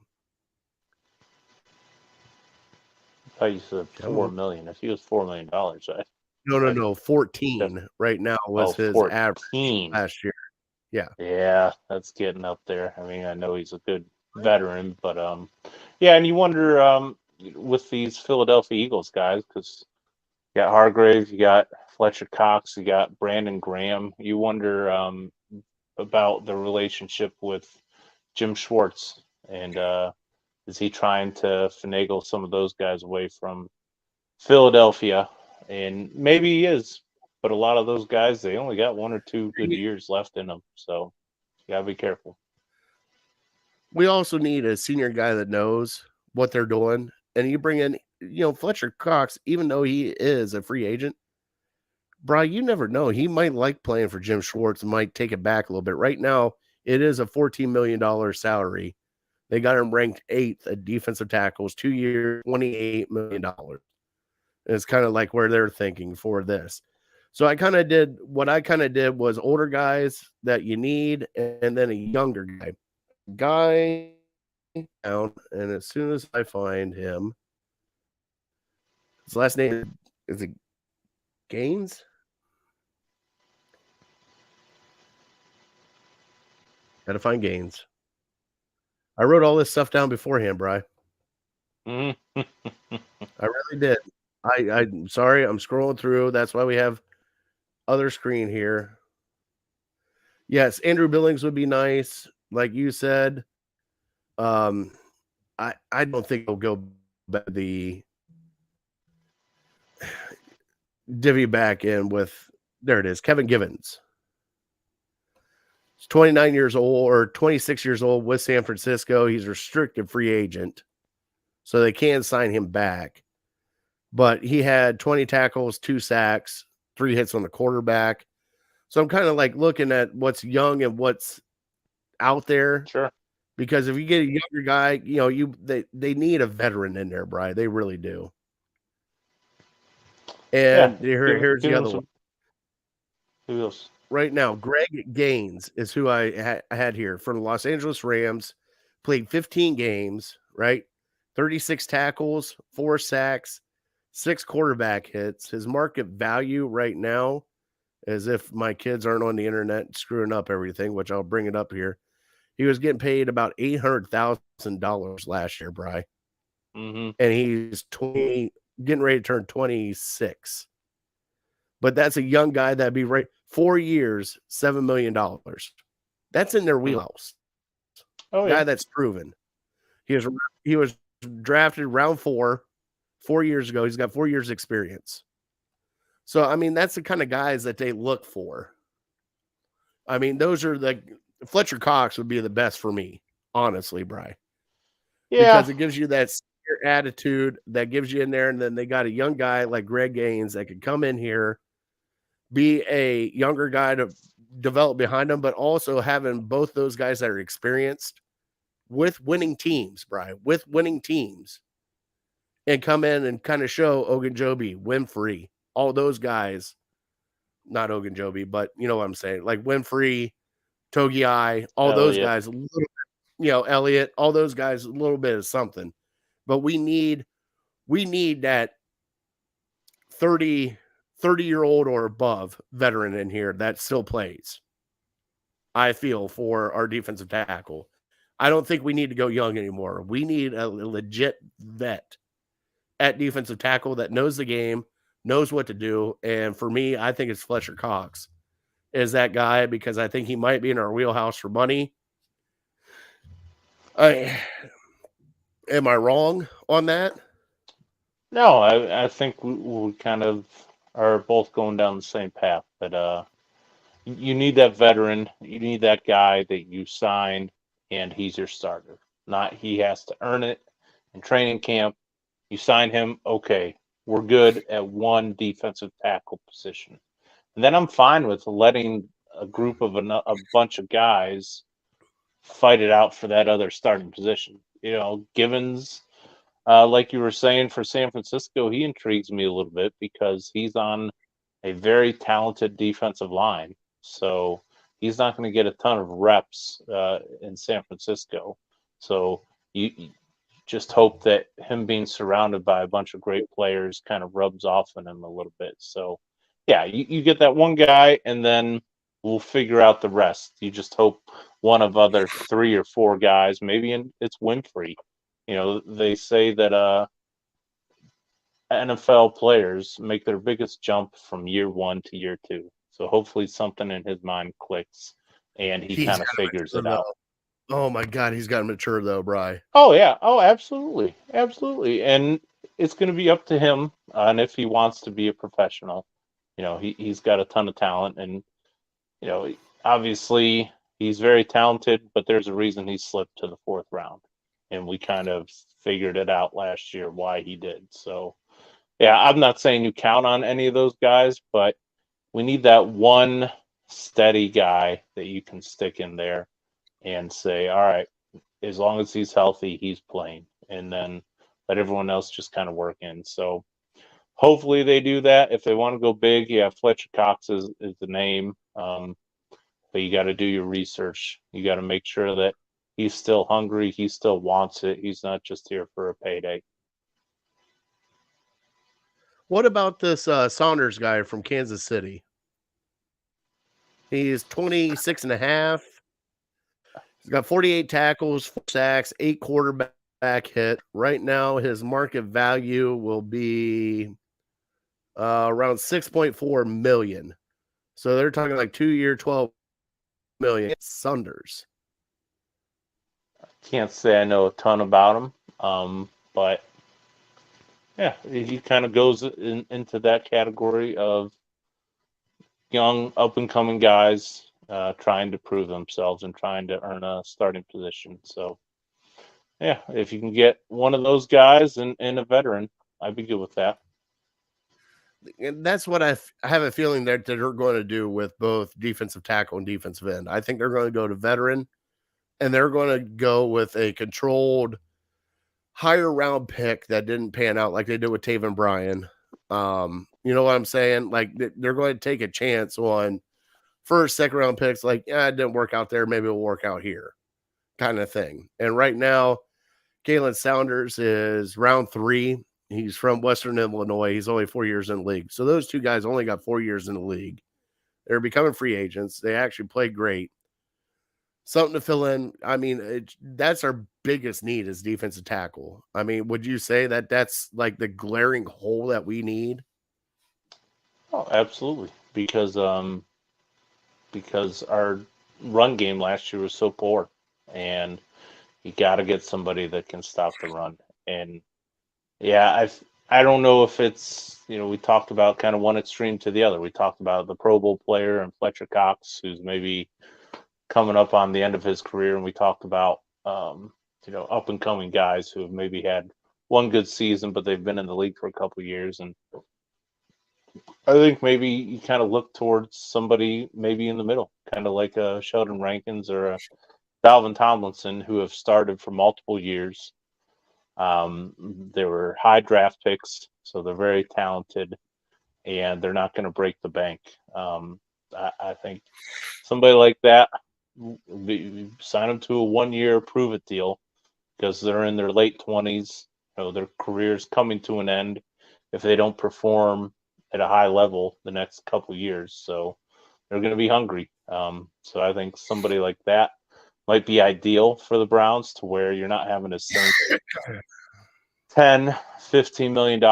I thought you said $4 million. If he was $4 million, No. 14 right now was his 14. average last year. Yeah. Yeah, that's getting up there. I mean, I know he's a good veteran, but yeah, and you wonder with these Philadelphia Eagles guys, because you got Hargrave, you got Fletcher Cox, you got Brandon Graham. You wonder about the relationship with Jim Schwartz, and is he trying to finagle some of those guys away from Philadelphia? And maybe he is, but a lot of those guys, they only got 1 or 2 good years left in them, so you gotta be careful. We also need a senior guy that knows what they're doing, and you bring in, Fletcher Cox, even though he is a free agent. Brian, you never know. He might like playing for Jim Schwartz and might take it back a little bit. Right now, it is a $14 million salary. They got him ranked 8th at defensive tackles, 2 years, $28 million. It's kind of like where they're thinking for this. So what I kind of did was older guys that you need, and then a younger guy down. And as soon as I find him, his last name is it Gaines? Gotta find Gaines. I wrote all this stuff down beforehand, Bri. I really did. I'm sorry, I'm scrolling through. That's why we have other screen here. Yes, Andrew Billings would be nice, like you said. I don't think he'll go back the divvy back in with, there it is, Kevin Givens. He's 29 years old or 26 years old with San Francisco. He's a restricted free agent, so they can sign him back. But he had 20 tackles, 2 sacks, 3 hits on the quarterback. So I'm kind of like looking at what's young and what's out there. Sure. Because if you get a younger guy, they need a veteran in there, Brian. They really do. And here's the other one. Who else? Right now, Greg Gaines is who I had here from the Los Angeles Rams. Played 15 games, right? 36 tackles, 4 sacks, 6 quarterback hits. His market value right now, as if my kids aren't on the internet screwing up everything, which I'll bring it up here. He was getting paid about $800,000 last year, Bri. Mm-hmm. And he's getting ready to turn 26. But that's a young guy that'd be right. 4 years, $7 million. That's in their wheelhouse. Oh, yeah. Guy that's proven. He was drafted round 4 years ago. He's got 4 years experience. So, I mean, that's the kind of guys that they look for. I mean, those are Fletcher Cox would be the best for me, honestly, Bri. Yeah. Because it gives you that attitude that gives you in there. And then they got a young guy like Greg Gaines that could come in here, be a younger guy to develop behind them, but also having both those guys that are experienced with winning teams, Brian, with winning teams, and come in and kind of show Ogunjobi, Winfrey, all those guys, not Ogunjobi, but you know what I'm saying, like Winfrey, Togiai, all those guys, a little bit, Elliott, all those guys, a little bit of something. But we need that 30-year-old or above veteran in here that still plays, I feel, for our defensive tackle. I don't think we need to go young anymore. We need a legit vet at defensive tackle that knows the game, knows what to do. And for me, I think it's Fletcher Cox is that guy, because I think he might be in our wheelhouse for money. Am I wrong on that? No, I think we kind of are both going down the same path. But you need that veteran. You need that guy that you sign and he's your starter. Not he has to earn it in training camp. You sign him, okay, we're good at one defensive tackle position. And then I'm fine with letting a group of a bunch of guys fight it out for that other starting position. Givens, like you were saying, for San Francisco, he intrigues me a little bit because he's on a very talented defensive line. So he's not going to get a ton of reps in San Francisco. So you just hope that him being surrounded by a bunch of great players kind of rubs off on him a little bit. So, yeah, you get that one guy, and then we'll figure out the rest. You just hope one of other 3 or 4 guys, maybe it's Winfrey. They say that NFL players make their biggest jump from year 1 to year 2. So hopefully something in his mind clicks and he kind of figures it out. Oh my God, he's got to mature though, Bri. Oh yeah. Oh, absolutely. Absolutely. And it's going to be up to him on if he wants to be a professional. He's got a ton of talent, and obviously he's very talented, but there's a reason he slipped to the 4th round. And we kind of figured it out last year why he did. So, yeah, I'm not saying you count on any of those guys, but we need that one steady guy that you can stick in there and say, all right, as long as he's healthy, he's playing. And then let everyone else just kind of work in. So hopefully they do that. If they want to go big, yeah, Fletcher Cox is the name. But you got to do your research. You got to make sure that he's still hungry. He still wants it. He's not just here for a payday. What about this Saunders guy from Kansas City? He's 26 and a half. He's got 48 tackles, 4 sacks, 8 quarterback hit. Right now, his market value will be around 6.4 million. So they're talking like 2-year, 12 million. It's Saunders. Can't say I know a ton about him, but yeah, he kind of goes into that category of young, up-and-coming guys trying to prove themselves and trying to earn a starting position. So, yeah, if you can get one of those guys and a veteran, I'd be good with that. And that's what I have a feeling that they're going to do with both defensive tackle and defensive end. I think they're going to go to veteran, and they're going to go with a controlled higher round pick that didn't pan out like they did with Taven Bryan. You know what I'm saying? Like they're going to take a chance on first, second round picks. Like, yeah, it didn't work out there. Maybe it'll work out here kind of thing. And right now, Kalen Saunders is round 3. He's from Western Illinois. He's only 4 years in the league. So those 2 guys only got 4 years in the league. They're becoming free agents. They actually played great. Something to fill in. I mean, that's our biggest need is defensive tackle. I mean, would you say that that's like the glaring hole that we need? Oh, absolutely. Because our run game last year was so poor, and you got to get somebody that can stop the run. And yeah, I don't know if it's, we talked about kind of one extreme to the other. We talked about the Pro Bowl player and Fletcher Cox, who's maybe coming up on the end of his career, and we talked about up and coming guys who have maybe had one good season, but they've been in the league for a couple of years. And I think maybe you kind of look towards somebody maybe in the middle, kind of like a Sheldon Rankins or a Dalvin Tomlinson, who have started for multiple years. They were high draft picks, so they're very talented, and they're not going to break the bank. I think somebody like that, sign them to a 1-year prove it deal because they're in their late 20s. Their career's coming to an end if they don't perform at a high level the next couple years. So they're going to be hungry. So I think somebody like that might be ideal for the Browns, to where you're not having to sink $10, $15 million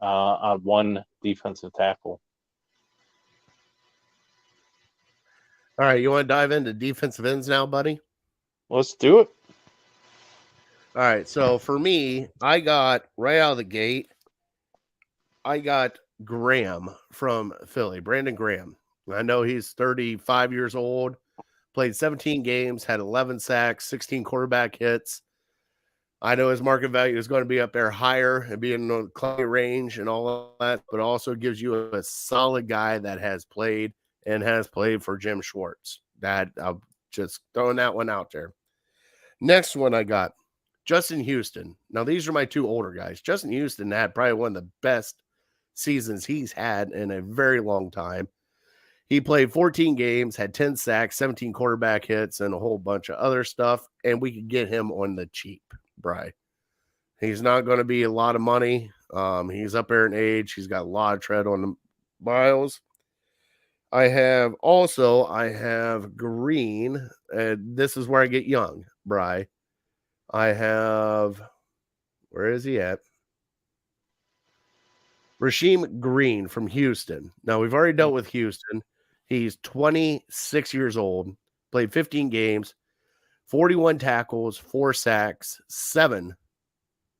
on one defensive tackle. All right, you want to dive into defensive ends now, buddy? Let's do it. All right, so for me, I got right out of the gate, I got Graham from Philly, Brandon Graham. I know he's 35 years old, Played 17 games, had 11 sacks, 16 quarterback hits. I know his market value is going to be up there higher and be in the client range and all of that, but also gives you a solid guy that has played for Jim Schwartz. That I'm just throwing that one out there. Next one I got, Justin Houston. Now, these are my two older guys. Justin Houston had probably one of the best seasons he's had in a very long time. He played 14 games, had 10 sacks, 17 quarterback hits, and a whole bunch of other stuff, and we could get him on the cheap, Bri. He's not going to be a lot of money. He's up there in age. He's got a lot of tread on the miles. I have Green, and this is where I get young, Bri. I have, where is he at? Rasheem Green from Houston. Now, we've already dealt with Houston. He's 26 years old, played 15 games, 41 tackles, 4 sacks, 7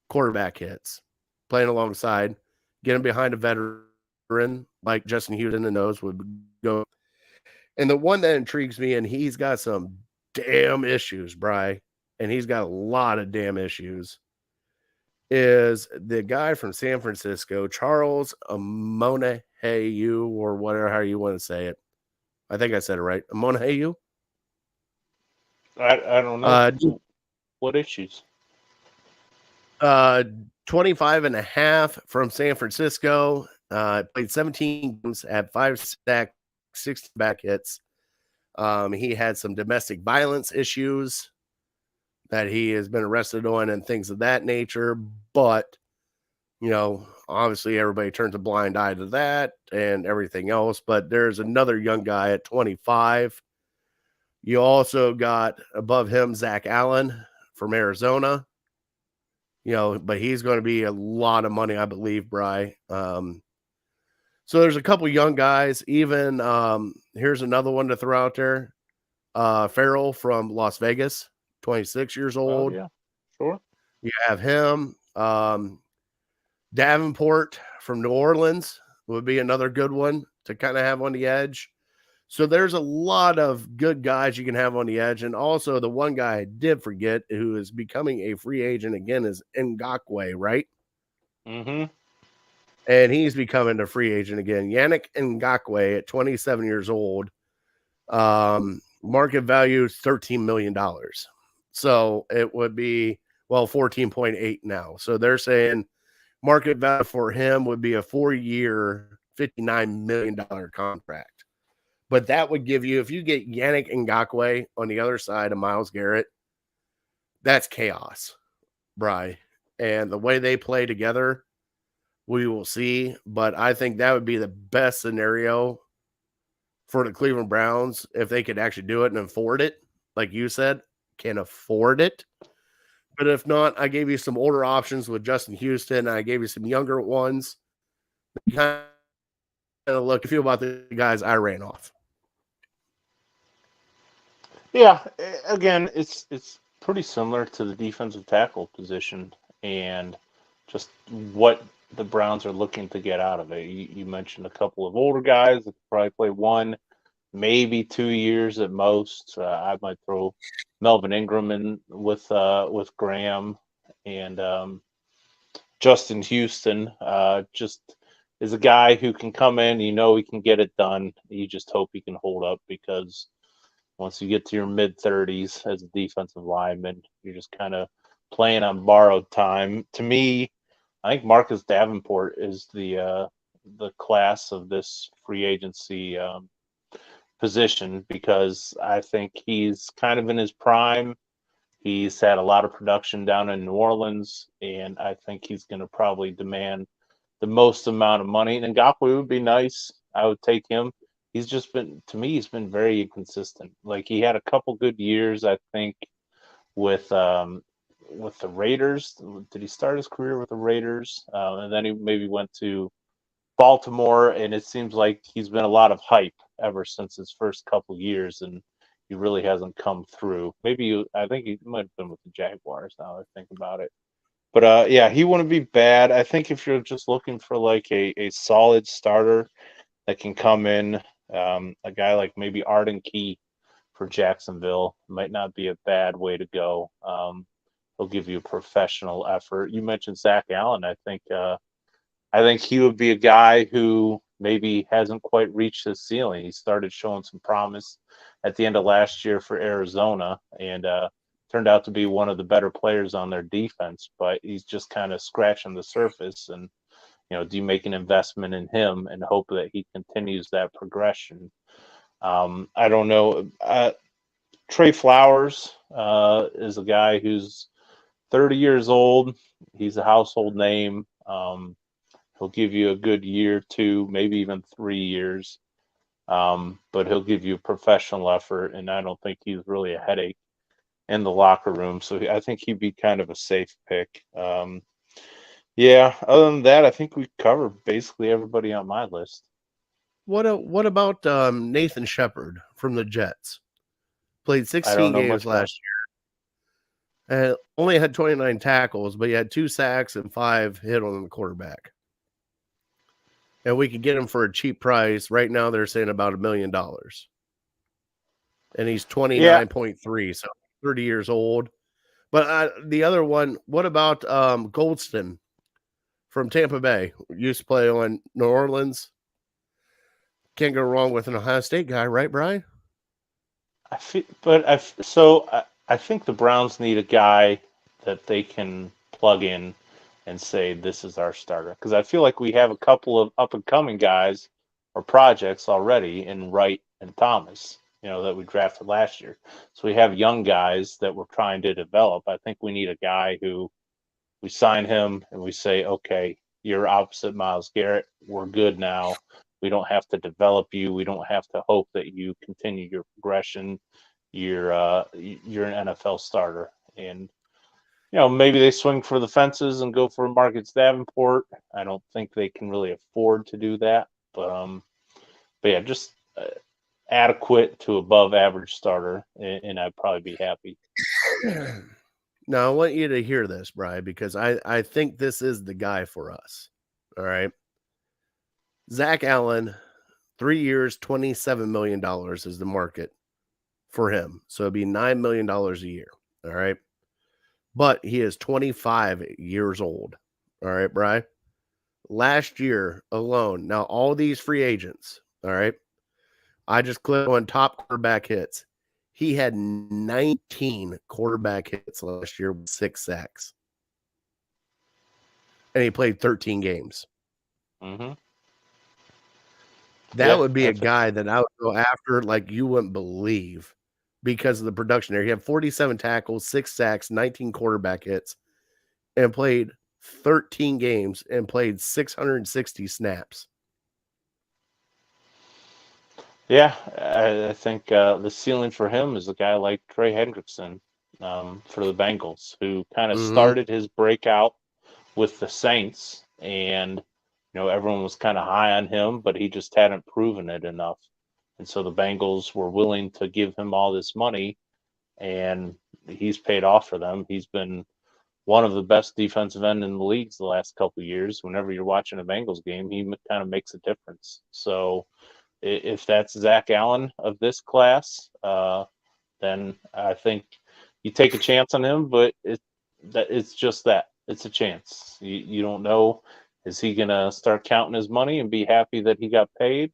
quarterback hits, playing alongside, getting behind a veteran like Justin Houston and knows would go. And the one that intrigues me, and he's got some damn issues, Bri, and he's got a lot of damn issues, is the guy from San Francisco, Charles Amonaheyu, or whatever, how you want to say it. I think I said it right. Amonaheyu? I don't know. What issues? 25 and a half from San Francisco. Played 17 games, had 5 sacks, 6 back hits. He had some domestic violence issues that he has been arrested on and things of that nature. But, obviously everybody turns a blind eye to that and everything else. But there's another young guy at 25. You also got above him Zach Allen from Arizona. But he's going to be a lot of money, I believe, Bri. So there's a couple young guys. Even here's another one to throw out there. Farrell from Las Vegas, 26 years old. Oh, yeah, sure. You have him. Davenport from New Orleans would be another good one to kind of have on the edge. So there's a lot of good guys you can have on the edge. And also the one guy I did forget who is becoming a free agent again is Ngakoue, right? Mm-hmm. And he's becoming a free agent again. Yannick Ngakoue at 27 years old. Market value is $13 million. So it would be, 14.8 now. So they're saying market value for him would be a 4-year, $59 million contract. But that would give you, if you get Yannick Ngakoue on the other side of Myles Garrett, that's chaos, Bri. And the way they play together, we will see. But I think that would be the best scenario for the Cleveland Browns if they could actually do it and afford it. Like you said, can afford it. But if not, I gave you some older options with Justin Houston. I gave you some younger ones. Kind of look and feel about the guys I ran off. Yeah, again, it's pretty similar to the defensive tackle position and just what the Browns are looking to get out of it. You mentioned a couple of older guys that could probably play 1, maybe 2 years at most. I might throw Melvin Ingram in with Graham and Justin Houston. Just is a guy who can come in. He can get it done. You just hope he can hold up because once you get to your mid-30s as a defensive lineman, you're just kind of playing on borrowed time. To me, I think Marcus Davenport is the class of this free agency position because I think he's kind of in his prime. He's had a lot of production down in New Orleans, and I think he's going to probably demand the most amount of money. And Ngakoue would be nice. I would take him. He's just been, to me, he's been very inconsistent. Like he had a couple good years, I think, with the Raiders. Did he start his career with the Raiders? And then he maybe went to Baltimore, and it seems like he's been a lot of hype ever since his first couple years, and he really hasn't come through. I think he might have been with the Jaguars now that I think about it. But yeah, he wouldn't be bad. I think if you're just looking for like a solid starter that can come in, a guy like maybe Arden Key for Jacksonville. Might not be a bad way to go. He'll give you a professional effort. You mentioned Zach Allen. I think he would be a guy who maybe hasn't quite reached his ceiling. He started showing some promise at the end of last year for Arizona, and turned out to be one of the better players on their defense. But he's just kind of scratching the surface. And do you make an investment in him and hope that he continues that progression? I don't know. Trey Flowers is a guy who's 30 years old. He's a household name. He'll give you a good year, 2, maybe even 3 years. But he'll give you a professional effort, and I don't think he's really a headache in the locker room. So I think he'd be kind of a safe pick. Yeah, other than that, I think we covered basically everybody on my list. What about Nathan Shepard from the Jets? Played 16 games last year. And only had 29 tackles, but he had 2 sacks and 5 hit on the quarterback. And we could get him for a cheap price. Right now, they're saying about $1 million. And he's 29.3, so 30 years old. But the other one, what about Goldston from Tampa Bay? Used to play on New Orleans. Can't go wrong with an Ohio State guy, right, Brian? I think the Browns need a guy that they can plug in and say, this is our starter. Because I feel like we have a couple of up-and-coming guys or projects already in Wright and Thomas, that we drafted last year. So we have young guys that we're trying to develop. I think we need a guy who we sign him and we say, okay, you're opposite Myles Garrett. We're good now. We don't have to develop you. We don't have to hope that you continue your progression. You're an NFL starter. And, maybe they swing for the fences and go for Marcus Davenport. I don't think they can really afford to do that. But yeah, just adequate to above average starter, and I'd probably be happy. Now, I want you to hear this, Brian, because I think this is the guy for us. All right. Zach Allen, 3 years, $27 million is the market for him. So it'd be $9 million a year. All right. But he is 25 years old. All right, Brian. Last year alone, now all these free agents, all right, I just clicked on top quarterback hits. He had 19 quarterback hits last year with 6 sacks. And he played 13 games. Mm-hmm. That would be a guy that I would go after like you wouldn't believe because of the production there. He had 47 tackles, 6 sacks, 19 quarterback hits, and played 13 games and played 660 snaps. Yeah, I think the ceiling for him is a guy like Trey Hendrickson for the Bengals, who kind of started his breakout with the Saints, and everyone was kind of high on him, but he just hadn't proven it enough. And so the Bengals were willing to give him all this money, and he's paid off for them. He's been one of the best defensive end in the leagues the last couple of years. Whenever you're watching a Bengals game, he kind of makes a difference. So if that's Zach Allen of this class, then I think you take a chance on him, but it's just that. It's a chance. You don't know. Is he going to start counting his money and be happy that he got paid?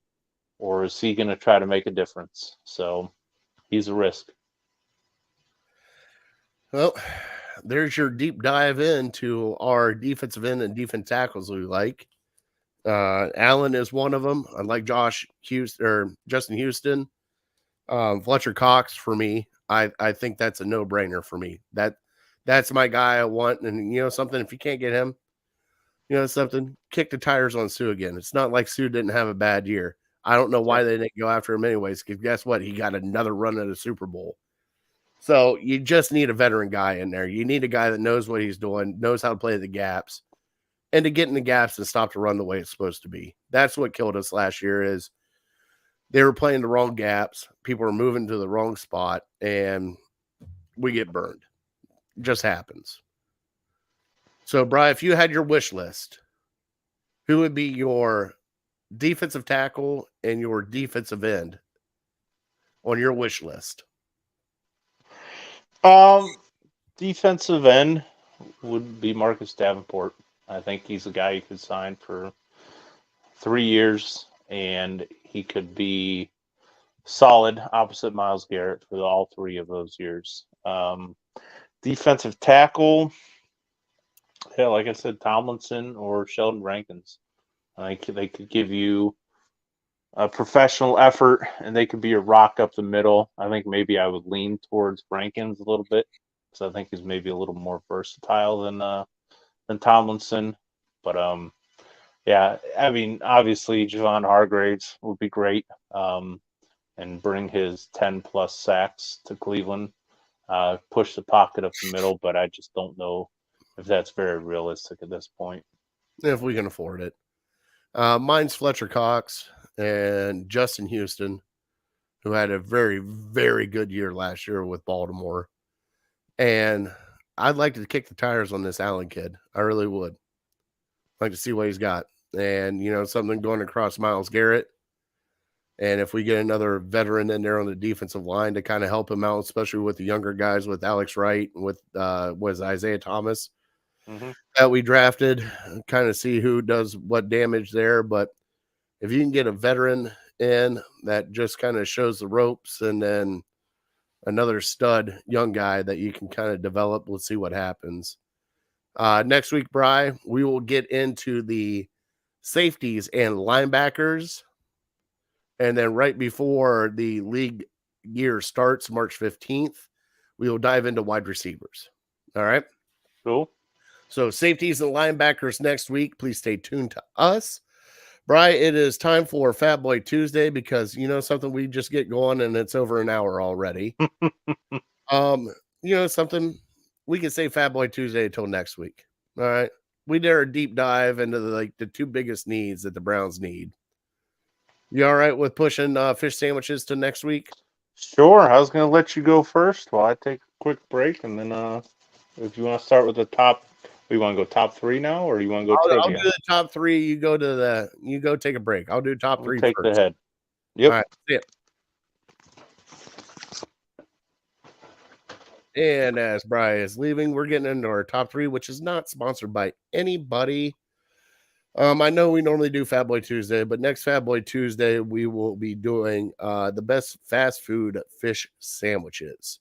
Or is he going to try to make a difference? So he's a risk. Well, there's your deep dive into our defensive end and defense tackles we like. Allen is one of them. I like Justin Houston. Fletcher Cox for me. I think that's a no-brainer for me. That's my guy I want. And something, if you can't get him, something, kick the tires on Sue again. It's not like Sue didn't have a bad year. I don't know why they didn't go after him anyways, because guess what? He got another run at a Super Bowl. So you just need a veteran guy in there. You need a guy that knows what he's doing, knows how to play the gaps, and to get in the gaps and stop the run the way it's supposed to be. That's what killed us last year is they were playing the wrong gaps. People were moving to the wrong spot, and we get burned. It just happens. So, Brian, if you had your wish list, who would be your defensive tackle and your defensive end on your wish list? Defensive end would be Marcus Davenport. I think he's a guy you could sign for 3 years, and he could be solid opposite Myles Garrett for all 3 of those years. Defensive tackle, yeah, like I said, Tomlinson or Sheldon Rankins. I think they could give you a professional effort, and they could be a rock up the middle. I think maybe I would lean towards Rankins a little bit, because I think he's maybe a little more versatile than Tomlinson. But yeah, I mean, obviously Javon Hargraves would be great, and bring his 10+ sacks to Cleveland, push the pocket up the middle. But I just don't know if that's very realistic at this point. If we can afford it. Mine's Fletcher Cox and Justin Houston, who had a very, very good year last year with Baltimore. And I'd like to kick the tires on this Allen kid. I really would. Like to see what he's got. And, something going across Myles Garrett. And if we get another veteran in there on the defensive line to kind of help him out, especially with the younger guys, with Alex Wright, with was Isaiah Thomas that we drafted, kind of see who does what damage there. But if you can get a veteran in that just kind of shows the ropes, and then another stud young guy that you can kind of develop, let's see what happens. Next week, Bri, we will get into the safeties and linebackers. And then right before the league year starts, March 15th, we will dive into wide receivers. All right. Cool. So safeties and linebackers next week. Please stay tuned to us. Bri, it is time for Fat Boy Tuesday, because something, we just get going and it's over an hour already. Something, we can say Fat Boy Tuesday until next week. All right. We did a deep dive into the 2 biggest needs that the Browns need. You all right with pushing fish sandwiches to next week? Sure. I was going to let you go first while I take a quick break, and then if you want to start with the top, you want to go top 3 now, or you want to go trivia? I'll do the top 3. You go take a break. I'll do top 3 take first. the head. Yep. All right. See it. And as Bri is leaving, we're getting into our top 3, which is not sponsored by anybody. I know we normally do Fat Boy Tuesday, but next Fat Boy Tuesday, we will be doing the best fast food fish sandwiches.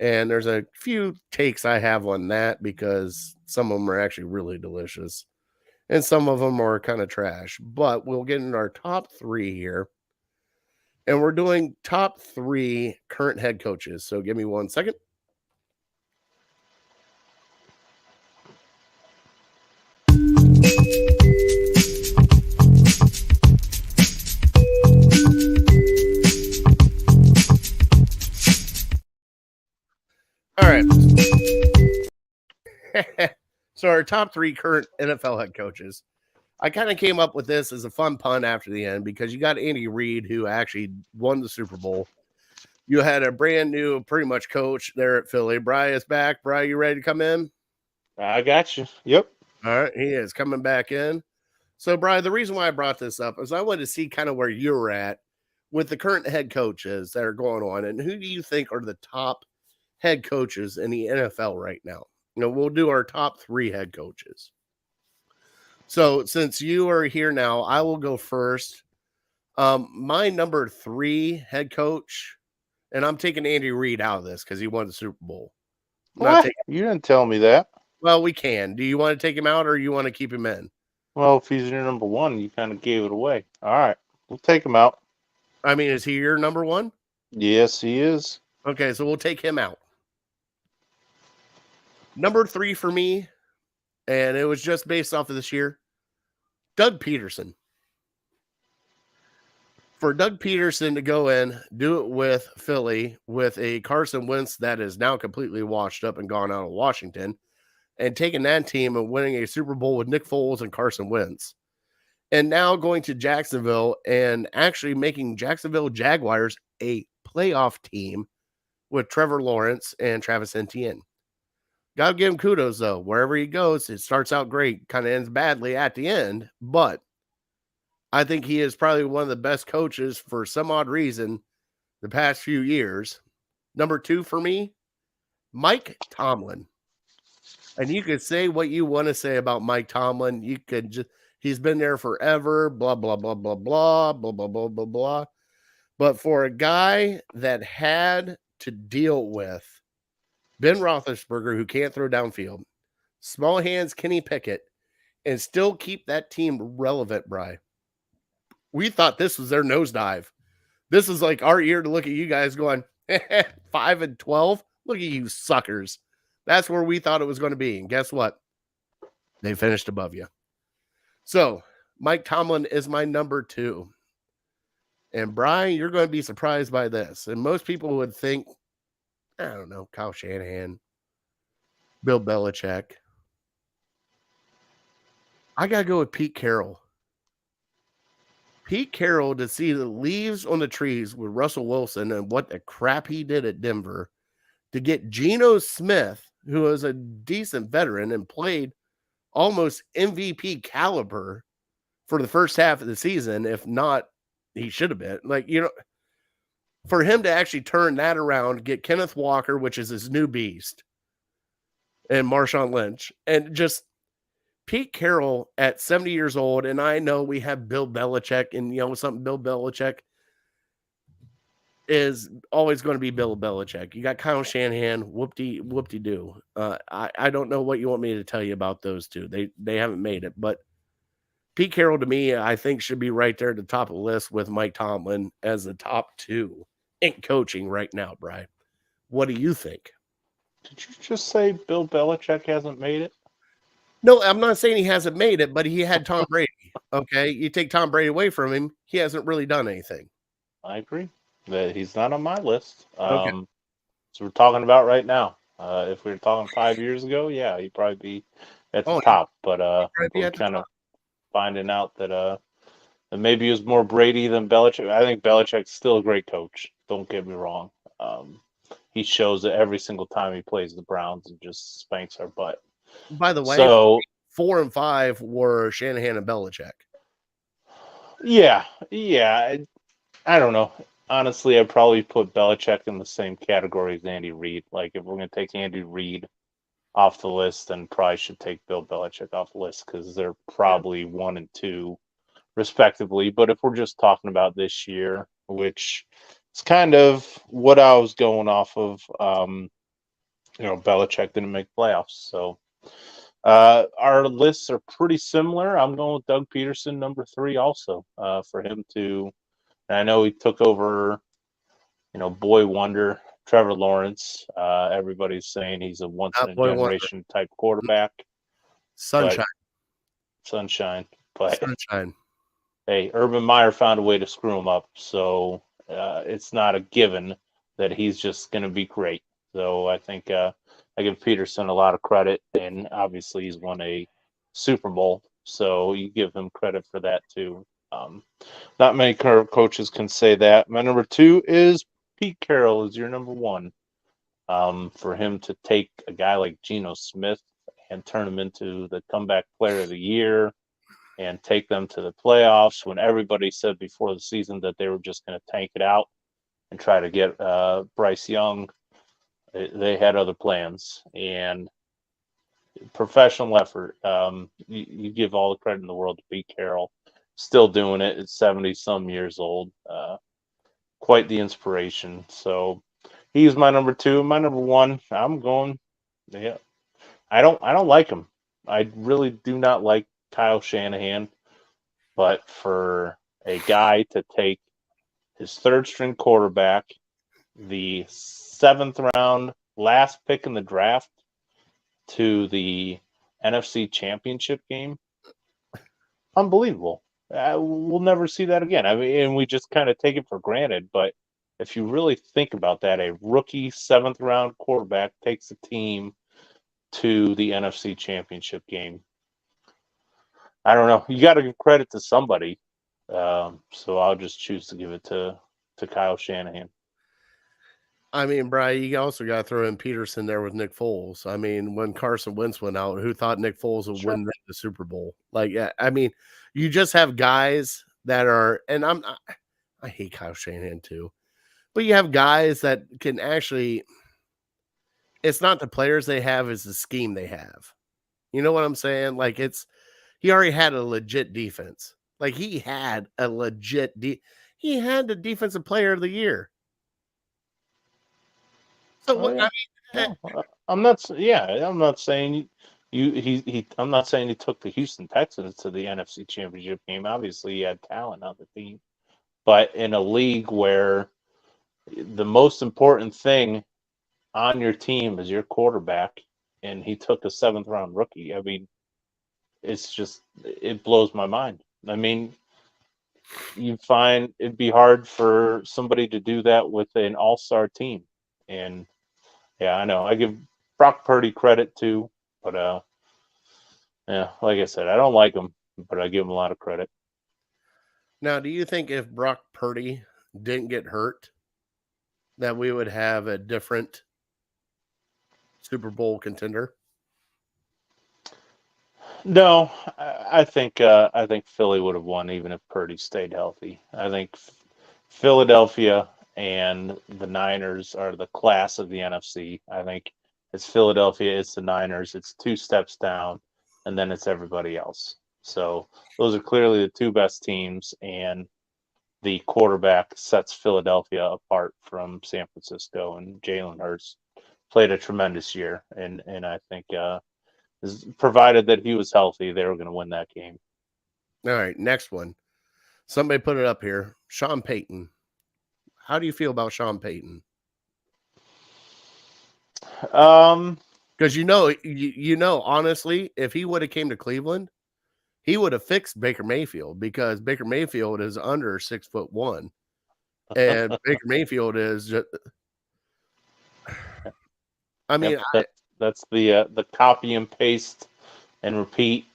And there's a few takes I have on that, because some of them are actually really delicious and some of them are kind of trash. But we'll get into our top 3 here. And we're doing top 3 current head coaches. So give me 1 second. All right. So our top 3 current NFL head coaches. I kind of came up with this as a fun pun after the end, because you got Andy Reid, who actually won the Super Bowl. You had a brand new, pretty much, coach there at Philly. Bri is back. Bri, you ready to come in? I got you. Yep. All right. He is coming back in. So, Bri, the reason why I brought this up is I wanted to see kind of where you're at with the current head coaches that are going on, and who do you think are the top head coaches in the NFL right now? We'll do our top 3 head coaches. So since you are here now, I will go first. My number 3 head coach, and I'm taking Andy Reid out of this because he won the Super Bowl. What? You didn't tell me that. Well, we can. Do you want to take him out, or you want to keep him in? Well, if he's your number 1, you kind of gave it away. All right. We'll take him out. I mean, is he your number 1? Yes, he is. Okay, so we'll take him out. Number 3 for me, and it was just based off of this year, Doug Peterson. For Doug Peterson to go in, do it with Philly, with a Carson Wentz that is now completely washed up and gone out of Washington, and taking that team and winning a Super Bowl with Nick Foles and Carson Wentz, and now going to Jacksonville and actually making Jacksonville Jaguars a playoff team with Trevor Lawrence and Travis Etienne. Gotta give him kudos, though. Wherever he goes, it starts out great, kind of ends badly at the end, but I think he is probably one of the best coaches for some odd reason the past few years. Number 2 for me, Mike Tomlin. And you could say what you want to say about Mike Tomlin. You could just, he's been there forever, blah, blah, blah, blah, blah, blah, blah, blah, blah, blah. But for a guy that had to deal with Ben Roethlisberger, who can't throw downfield, small hands Kenny Pickett, and still keep that team relevant, Bri. We thought this was their nosedive. This is like our year to look at you guys going 5-12. Look at you suckers. That's where we thought it was going to be. And guess what? They finished above you. So Mike Tomlin is my number 2. And Brian, you're going to be surprised by this. And most people would think, I don't know, Kyle Shanahan, Bill Belichick. I got to go with Pete Carroll. Pete Carroll, to see the leaves on the trees with Russell Wilson and what the crap he did at Denver, to get Geno Smith, who is a decent veteran and played almost MVP caliber for the first half of the season, if not, he should have been. Like, you know, for him to actually turn that around, get Kenneth Walker, which is his new beast, and Marshawn Lynch, and just Pete Carroll at 70 years old, and I know we have Bill Belichick, and you know something, Bill Belichick is always going to be Bill Belichick. You got Kyle Shanahan, whoop-de-doo. I don't know what you want me to tell you about those two. They haven't made it, but Pete Carroll, to me, I think should be right there at the top of the list with Mike Tomlin as the top 2 in coaching right now, Brian. What do you think? Did you just say Bill Belichick hasn't made it? No, I'm not saying he hasn't made it, but he had Tom Brady. Okay, you take Tom Brady away from him, he hasn't really done anything. I agree. That he's not on my list. Okay. So we're talking about right now. If we were talking 5 years ago, yeah, he'd probably be at the top. But we're kind of finding out that maybe he was more Brady than Belichick. I think Belichick's still a great coach. Don't get me wrong. He shows it every single time he plays the Browns and just spanks our butt. By the way, so 4 and 5 were Shanahan and Belichick. Yeah. I don't know. Honestly, I'd probably put Belichick in the same category as Andy Reid. Like, if we're going to take Andy Reid off the list, then probably should take Bill Belichick off the list because they're probably 1 and 2, respectively. But if we're just talking about this year, which is kind of what I was going off of, Belichick didn't make playoffs. So our lists are pretty similar. I'm going with Doug Peterson, number 3, also, for him to. And I know he took over, boy wonder, Trevor Lawrence. Everybody's saying he's a once-in-a-generation type quarterback. Sunshine. But, Sunshine. Hey, Urban Meyer found a way to screw him up. So it's not a given that he's just going to be great. So I think I give Peterson a lot of credit. And obviously he's won a Super Bowl. So you give him credit for that, too. Not many coaches can say that. My number 2 is Pete Carroll is your number 1. For him to take a guy like Geno Smith and turn him into the comeback player of the year and take them to the playoffs when everybody said before the season that they were just going to tank it out and try to get Bryce Young. They had other plans and professional effort. You give all the credit in the world to Pete Carroll. Still doing it at 70-some years old. Quite the inspiration. So he's my number 2. My number 1, I'm going. Yeah, I don't like him. I really do not like Kyle Shanahan. But for a guy to take his 3rd-string quarterback, the 7th round, last pick in the draft, to the NFC Championship game, unbelievable. We'll never see that again. I mean, and we just kind of take it for granted. But if you really think about that, a rookie 7th-round quarterback takes a team to the NFC Championship game. I don't know. You got to give credit to somebody. So I'll just choose to give it to Kyle Shanahan. I mean, Brian, you also got to throw in Peterson there with Nick Foles. I mean, when Carson Wentz went out, who thought Nick Foles would win the Super Bowl? Like, yeah, I mean, you just have guys that are, and I hate Kyle Shanahan too, but you have guys that can actually it's not the players they have, it's the scheme they have. You know what I'm saying? Like he already had a legit defense. Like he had a legit he had the defensive player of the year. So Oh what yeah. I'm not. Yeah, I'm not saying I'm not saying he took the Houston Texans to the NFC Championship game. Obviously, he had talent on the team, but in a league where the most important thing on your team is your quarterback, and he took a seventh round rookie. I mean, it blows my mind. I mean, you find it'd be hard for somebody to do that with an all-star team, and yeah, I know. I give Brock Purdy credit too, but yeah, like I said, I don't like him, but I give him a lot of credit. now do you think if Brock Purdy didn't get hurt, that we would have a different Super Bowl contender? No, I think Philly would have won even if Purdy stayed healthy. I think Philadelphia and the Niners are the class of the NFC. I think it's Philadelphia, it's the Niners, it's two steps down, and then it's everybody else. So those are clearly the two best teams, and the quarterback sets Philadelphia apart from San Francisco. And Jalen Hurts played a tremendous year, and I think provided that he was healthy, they were going to win that game. All right, next one. Somebody put it up here. Sean Payton. How do you feel about Sean Payton? Because honestly, if he would have came to Cleveland, he would have fixed Baker Mayfield because Baker Mayfield is under 6'1", and Baker Mayfield is just. I mean, that's the copy and paste and repeat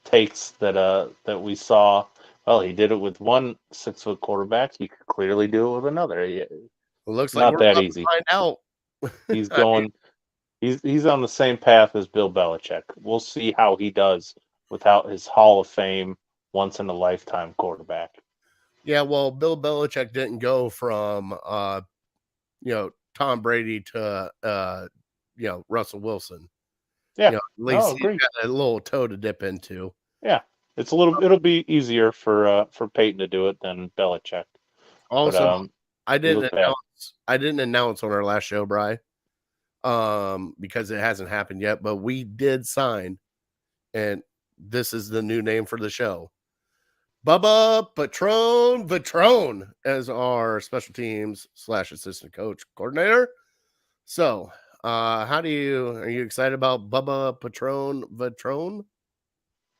takes that we saw. Well, he did it with one 6-foot quarterback. He could clearly do it with another. It looks not like we're that about easy. to find out. He's going. He's on the same path as Bill Belichick. We'll see how he does without his Hall of Fame, once in a lifetime quarterback. Yeah, well, Bill Belichick didn't go from Tom Brady to Russell Wilson. Yeah, at least he's got a little toe to dip into. Yeah, it'll be easier for Peyton to do it than Belichick. Also, but, I didn't announce on our last show, Bri, because it hasn't happened yet, but we did sign, and this is the new name for the show. Bubba Patrone as our special teams / assistant coach coordinator. So, are you excited about Bubba Patrone?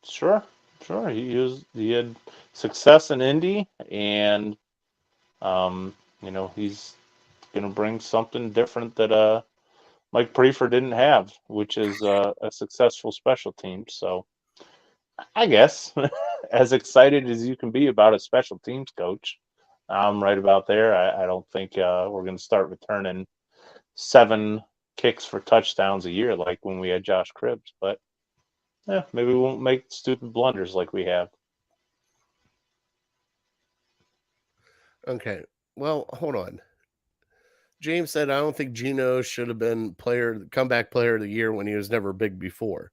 Sure. He had success in Indy, and he's gonna bring something different that Mike Prefer didn't have, which is a successful special team. So I guess as excited as you can be about a special teams coach, I'm right about there. I don't think we're going to start returning 7 kicks for touchdowns a year like when we had Josh Cribbs, but yeah, maybe we won't make stupid blunders like we have. Okay, well, hold on. James said, I don't think Geno should have been comeback player of the year when he was never big before.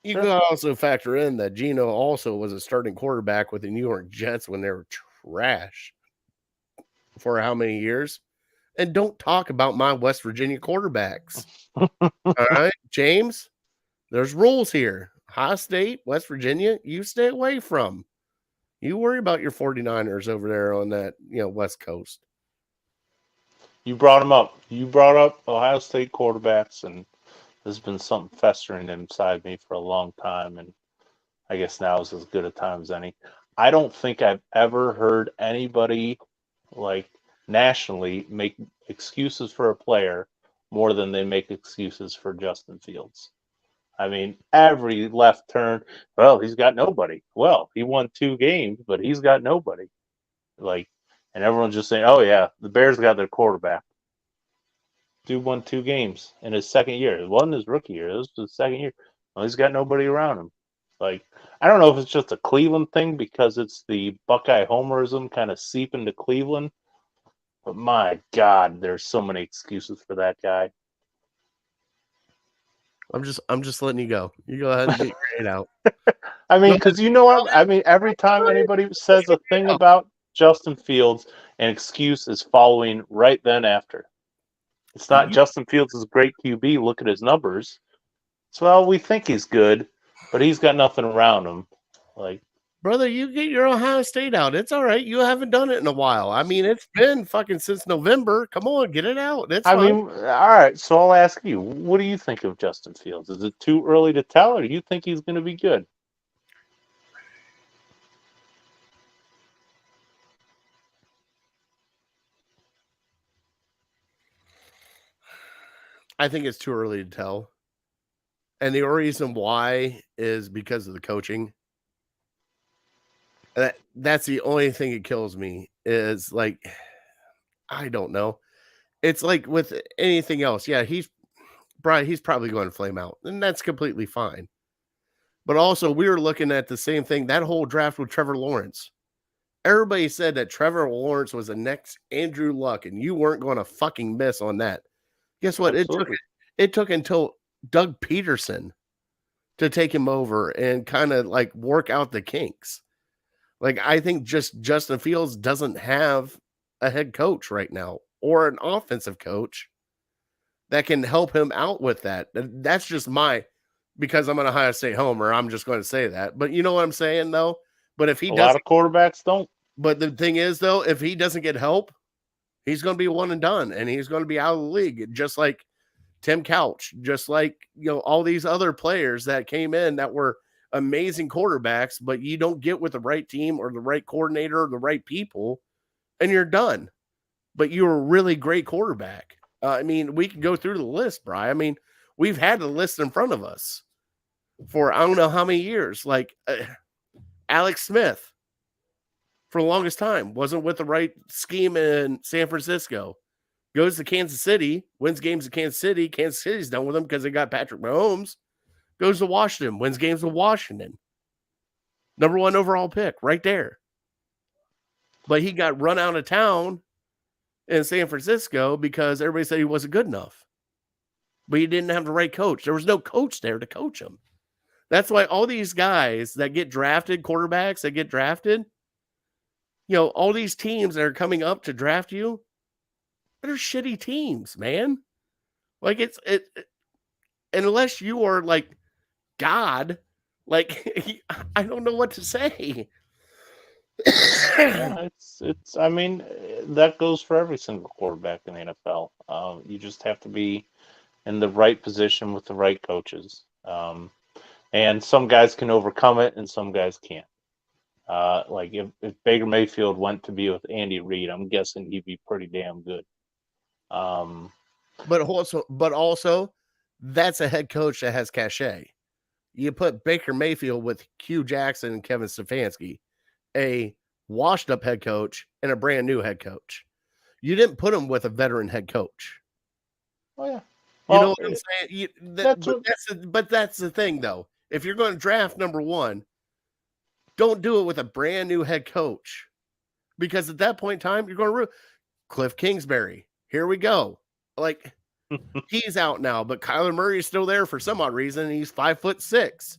You can also factor in that Geno also was a starting quarterback with the New York Jets when they were trash for how many years? And don't talk about my West Virginia quarterbacks. All right, James, there's rules here. Ohio State, West Virginia, you stay away from. You worry about your 49ers over there on that, West Coast. You brought them up. You brought up Ohio State quarterbacks, and there's been something festering inside me for a long time, and I guess now is as good a time as any. I don't think I've ever heard anybody like nationally make excuses for a player more than they make excuses for Justin Fields. I mean, every left turn, well, he's got nobody. Well, he won 2 games, but he's got nobody. And everyone's just saying, oh, yeah, the Bears got their quarterback. Dude won 2 games in his second year. It wasn't his rookie year. It was his second year. Well, he's got nobody around him. I don't know if it's just a Cleveland thing because it's the Buckeye homerism kind of seeping to Cleveland. But my God, there's so many excuses for that guy. I'm just letting you go. You go ahead and get your hate out. I mean, Go because ahead. I mean, every time anybody says a thing about Justin Fields, an excuse is following right then after. It's not Justin Fields is a great QB. Look at his numbers. So, well, we think he's good, but he's got nothing around him. Like, Brother, you get your Ohio State out. It's all right. You haven't done it in a while. I mean, it's been fucking since November. Come on, get it out. It's I fine. mean, all right. So I'll ask you, what do you think of Justin Fields? Is it too early to tell, or do you think he's going to be good? I think it's too early to tell. And the reason why is because of the coaching. That's the only thing that kills me is like, I don't know. It's like with anything else. Yeah, he's probably going to flame out, and that's completely fine. But also, we were looking at the same thing, that whole draft with Trevor Lawrence. Everybody said that Trevor Lawrence was the next Andrew Luck, and you weren't going to fucking miss on that. Guess what? Absolutely. It took until Doug Peterson to take him over and kind of like work out the kinks. Like, I think just Justin Fields doesn't have a head coach right now or an offensive coach that can help him out with that. That's just because I'm an Ohio State homer, I'm just going to say that. But you know what I'm saying, though? But if he doesn't, a lot of quarterbacks don't. But the thing is, though, if he doesn't get help, he's going to be one and done, and he's going to be out of the league, just like Tim Couch, just like, all these other players that came in that were amazing quarterbacks, but you don't get with the right team or the right coordinator or the right people, and you're done. But you're a really great quarterback. I mean, we can go through the list, Bri. I mean, we've had the list in front of us for I don't know how many years. Like Alex Smith, for the longest time, wasn't with the right scheme in San Francisco. Goes to Kansas City, wins games in Kansas City. Kansas City's done with him because they got Patrick Mahomes. Goes to Washington, wins games with Washington. Number 1 overall pick, right there. But he got run out of town in San Francisco because everybody said he wasn't good enough. But he didn't have the right coach. There was no coach there to coach him. That's why all these guys that get drafted, quarterbacks that get drafted, all these teams that are coming up to draft you, they're shitty teams, man. Like unless you are like God, like I don't know what to say. Yeah, it's. I mean, that goes for every single quarterback in the NFL. You just have to be in the right position with the right coaches. And some guys can overcome it, and some guys can't. Like if Baker Mayfield went to be with Andy Reid, I'm guessing he'd be pretty damn good. But also, that's a head coach that has cachet. You put Baker Mayfield with Hugh Jackson and Kevin Stefanski, a washed-up head coach and a brand new head coach. You didn't put him with a veteran head coach. Oh yeah, you know what I'm saying. That's the thing, though. If you're going to draft number 1, don't do it with a brand new head coach, because at that point in time, you're going to Cliff Kingsbury. Here we go. Like, he's out now, but Kyler Murray is still there for some odd reason. And he's 5'6".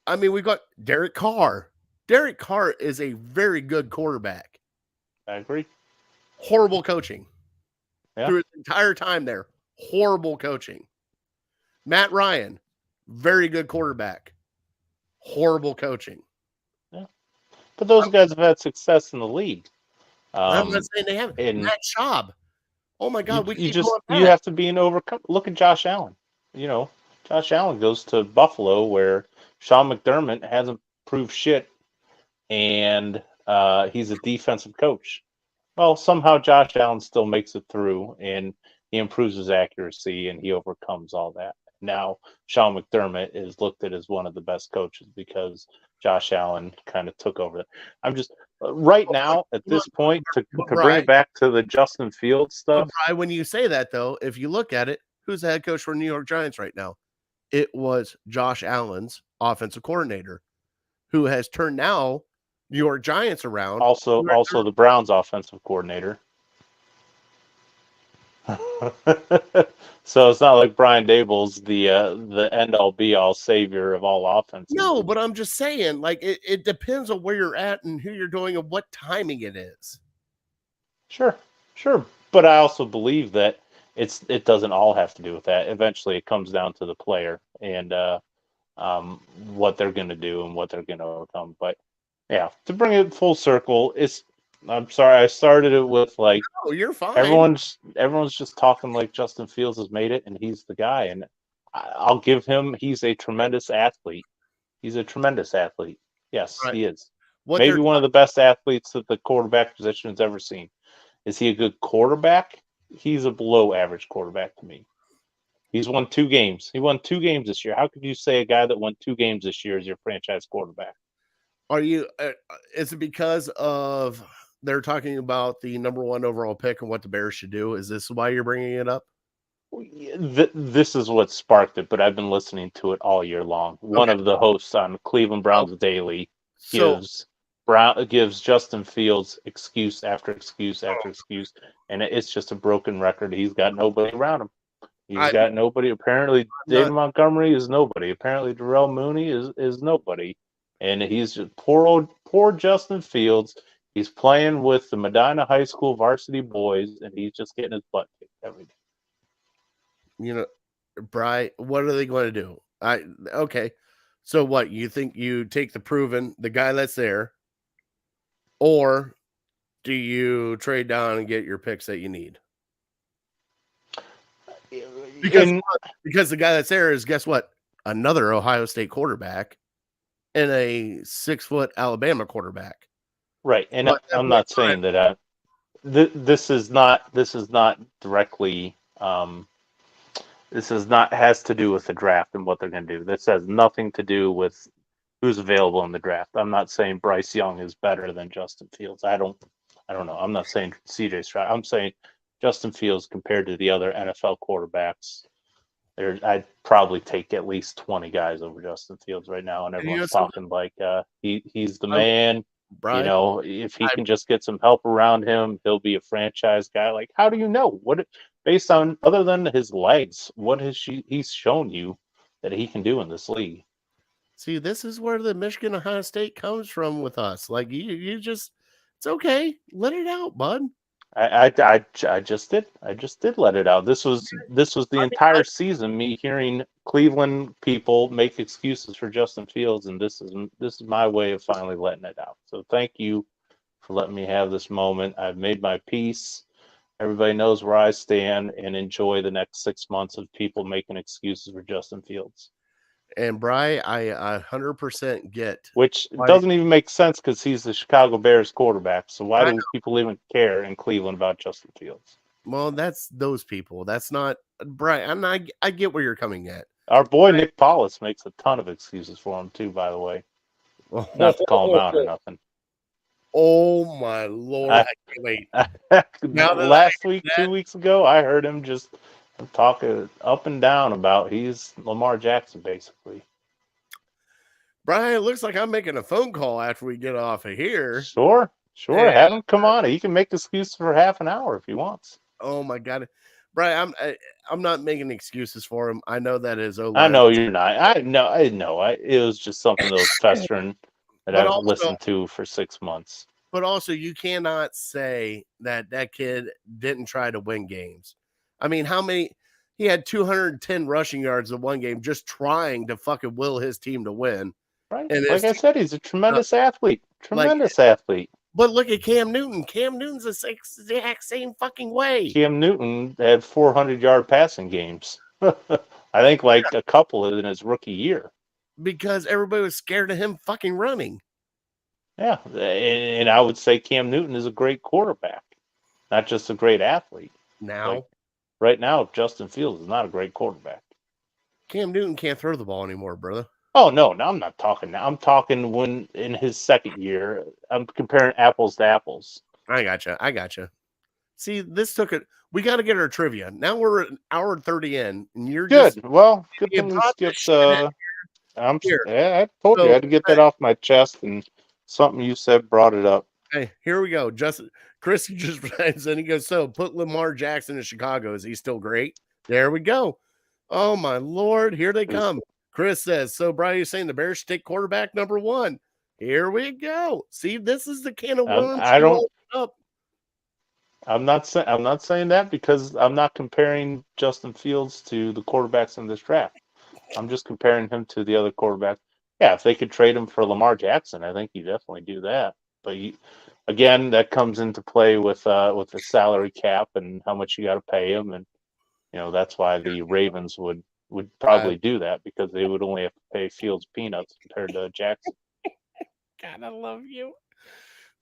I mean, we got Derek Carr. Derek Carr is a very good quarterback. I agree. Horrible coaching. Yeah. Through his entire time there. Horrible coaching. Matt Ryan, very good quarterback. Horrible coaching. Yeah. But those guys have had success in the league. I'm not saying they haven't. Matt Schaub. Oh my God, you have to be an overcome. Look at Josh Allen. Josh Allen goes to Buffalo where Sean McDermott hasn't proved shit, and he's a defensive coach. Well, somehow Josh Allen still makes it through, and he improves his accuracy, and he overcomes all that. Now, Sean McDermott is looked at as one of the best coaches because Josh Allen kind of took over. I'm just right now at this point to bring it back to the Justin Fields stuff. When you say that, though, if you look at it, who's the head coach for New York Giants right now? It was Josh Allen's offensive coordinator, who has turned now New York Giants around. Also the Browns offensive coordinator. So it's not like Brian Dable's the end all be all savior of all offenses. No, but I'm just saying, like it depends on where you're at and who you're doing and what timing it is. Sure. But I also believe that it doesn't all have to do with that. Eventually, it comes down to the player and what they're going to do and what they're going to overcome. But yeah, to bring it full circle, I'm sorry I started it with like Oh, you're fine. everyone's just talking like Justin Fields has made it and he's the guy, and I'll give him. He's a tremendous athlete. Yes, Right. he is. What Maybe they're one of the best athletes that the quarterback position has ever seen. Is he a good quarterback? He's a below average quarterback to me. He's won 2 games. He won 2 games this year. How could you say a guy that won 2 games this year is your franchise quarterback? Are you? Is it because of they're talking about the number 1 overall pick and what the Bears should do? Is this why you're bringing it up? This is what sparked it, but I've been listening to it all year long. One of the hosts on Cleveland Browns Daily gives Justin Fields excuse after excuse after excuse, and it's just a broken record. He's got nobody around him. He's got nobody. Apparently, David Montgomery is nobody. Apparently, Darrell Mooney is nobody. And he's just poor Justin Fields. He's playing with the Medina High School varsity boys, and he's just getting his butt kicked every day. You know, Bri, what are they going to do? Okay. So what, you think you take the proven, the guy that's there, or do you trade down and get your picks that you need? Because the guy that's there is, guess what? Another Ohio State quarterback and a 6-foot Alabama quarterback. Right. And I'm not saying that this is not directly has to do with the draft and what they're going to do. This has nothing to do with who's available in the draft. I'm not saying Bryce Young is better than Justin Fields. I don't know. I'm not saying CJ Stroud. I'm saying Justin Fields compared to the other NFL quarterbacks. I'd probably take at least 20 guys over Justin Fields right now, and everyone's talking like he's the man. Brian, if he can just get some help around him, he'll be a franchise guy. Like, how do you know what? Based on other than his legs, what has he's shown you that he can do in this league? See, this is where the Michigan Ohio State comes from with us. Like you just, it's okay, let it out, bud. I just did let it out. This was the entire season me hearing Cleveland people make excuses for Justin Fields, and this is my way of finally letting it out. So thank you for letting me have this moment. I've made my peace. Everybody knows where I stand, and enjoy the next 6 months of people making excuses for Justin Fields. And Bri, I 100% get. Which doesn't even make sense because he's the Chicago Bears quarterback. So why do people even care in Cleveland about Justin Fields? Well, that's those people. That's not Bri. I get where you're coming at. Our boy Nick Paulus makes a ton of excuses for him too, by the way. Not to call him out or nothing. Oh my Lord! I can't wait. Last week, 2 weeks ago, I heard him just talking up and down about he's Lamar Jackson, basically. Brian, it looks like I'm making a phone call after we get off of here. Sure. Yeah. Have him come on. He can make excuses for half an hour if he wants. Oh my God, Brian, I'm not making excuses for him. I know that is. I know you're not. I know. It was just something that was festering that I've listened to for 6 months. But also, you cannot say that kid didn't try to win games. I mean, he had 210 rushing yards in one game just trying to fucking will his team to win. Right. And like I said, he's a tremendous athlete. Athlete. But look at Cam Newton. Cam Newton's the exact same fucking way. Cam Newton had 400-yard passing games. I think like a couple in his rookie year. Because everybody was scared of him fucking running. Yeah. And I would say Cam Newton is a great quarterback, not just a great athlete. Now. Right now, Justin Fields is not a great quarterback. Cam Newton can't throw the ball anymore, brother. Oh, no, I'm not talking now. I'm talking when in his second year. I'm comparing apples to apples. I gotcha. See, this took it. We got to get our trivia. Now we're an hour and 30 in, and you're good. Just, well, good thing we skipped. I told you I had to get that off my chest, and something you said brought it up. Okay, here we go. Chris just writes and he goes, so put Lamar Jackson in Chicago. Is he still great? There we go. Oh my Lord, here they come. Chris says, so Brian, you're saying the Bears should take quarterback number 1. Here we go. See, this is the can of worms I you don't. open up. I'm not saying that because I'm not comparing Justin Fields to the quarterbacks in this draft. I'm just comparing him to the other quarterbacks. Yeah, if they could trade him for Lamar Jackson, I think you definitely do that. But again, that comes into play with the salary cap and how much you got to pay him, and that's why the Ravens would probably do that, because they would only have to pay Fields peanuts compared to Jackson. God, I love you.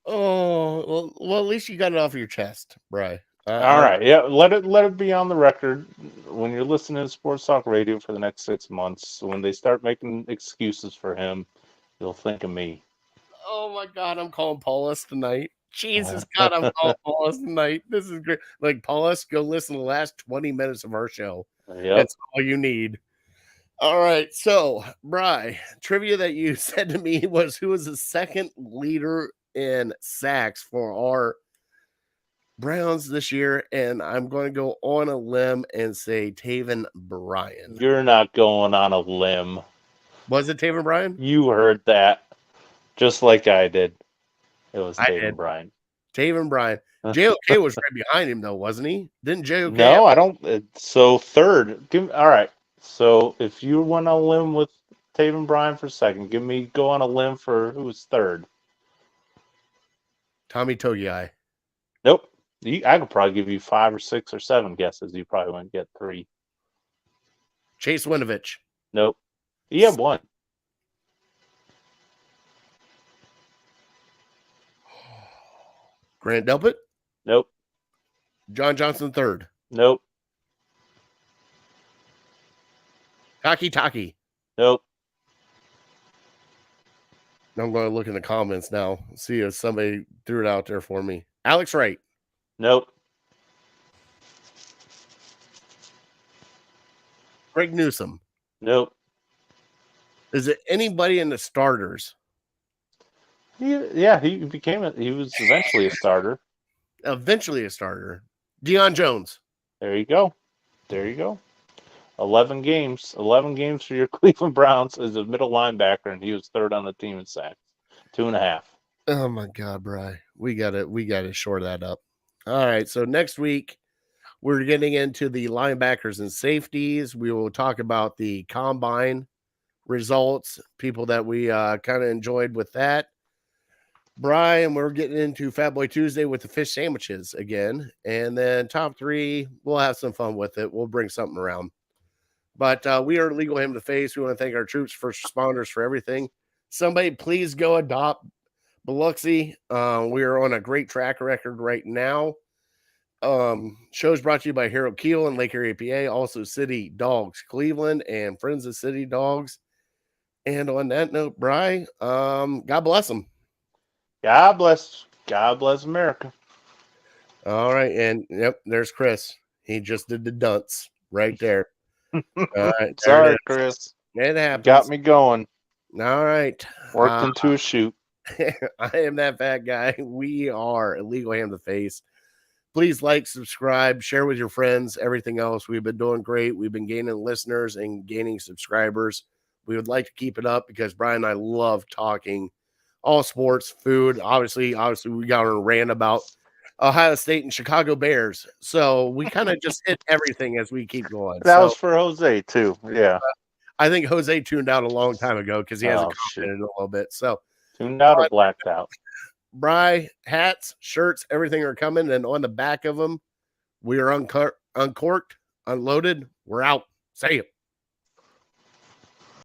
Oh, well, at least you got it off your chest, Bri. All right, yeah, let it be on the record. When you're listening to Sports Talk Radio for the next 6 months, when they start making excuses for him, you'll think of me. Oh my God, I'm calling Paulus tonight. Jesus God, I'm calling Paulus tonight. This is great. Like, Paulus, go listen to the last 20 minutes of our show. Yep. That's all you need. All right, so Bri, trivia that you said to me was, who was the second leader in sacks for our Browns this year? And I'm going to go on a limb and say Taven Bryan. You're not going on a limb. Was it Taven Bryan? You heard that just like I did. It was Taven Bryan. Taven Bryan. JOK was right behind him, though, wasn't he? Didn't JOK? No, I don't. So third. All right. So if you went on a limb with Taven Bryan for second, go on a limb for who was third. Tommy Togiai. Nope. I could probably give you 5 or 6 or 7 guesses. You probably wouldn't get 3. Chase Winovich. Nope. He had 1. Grant Delpit. Nope. John Johnson III. Nope. Taki. Nope. I'm going to look in the comments now, see if somebody threw it out there for me. Alex Wright. Nope. Greg Newsome. Nope. Is it anybody in the starters? He was eventually a starter. Eventually a starter. Deion Jones. There you go. 11 games for your Cleveland Browns as a middle linebacker, and he was third on the team in sacks. 2.5. Oh my God, Bri. We gotta shore that up. All right. So next week we're getting into the linebackers and safeties. We will talk about the combine results, people that we kind of enjoyed with that. Brian, we're getting into Fat Boy Tuesday with the fish sandwiches again. And then top 3, we'll have some fun with it. We'll bring something around. But we are Legal Ham to Face. We want to thank our troops, first responders for everything. Somebody please go adopt Biloxi. We are on a great track record right now. Shows brought to you by Kheel and Lake Erie, PA. Also City Dogs Cleveland and Friends of City Dogs. And on that note, Bri, God bless them. God bless America. All right, and yep, there's Chris. He just did the dunce right there. All right, sorry, Chris. It happens. Got me going. All right, worked into a shoot. I am that fat guy. We are Illegal Ham to Face. Please like, subscribe, share with your friends. Everything else, we've been doing great. We've been gaining listeners and gaining subscribers. We would like to keep it up because Brian and I love talking all sports, food. Obviously, we got a rant about Ohio State and Chicago Bears. So we kind of just hit everything as we keep going. That was for Jose too. Yeah. I think Jose tuned out a long time ago because he hasn't commented in a little bit. So tuned out or blacked out. Bri, hats, shirts, everything are coming. And on the back of them, we are uncorked, unloaded. We're out. See you.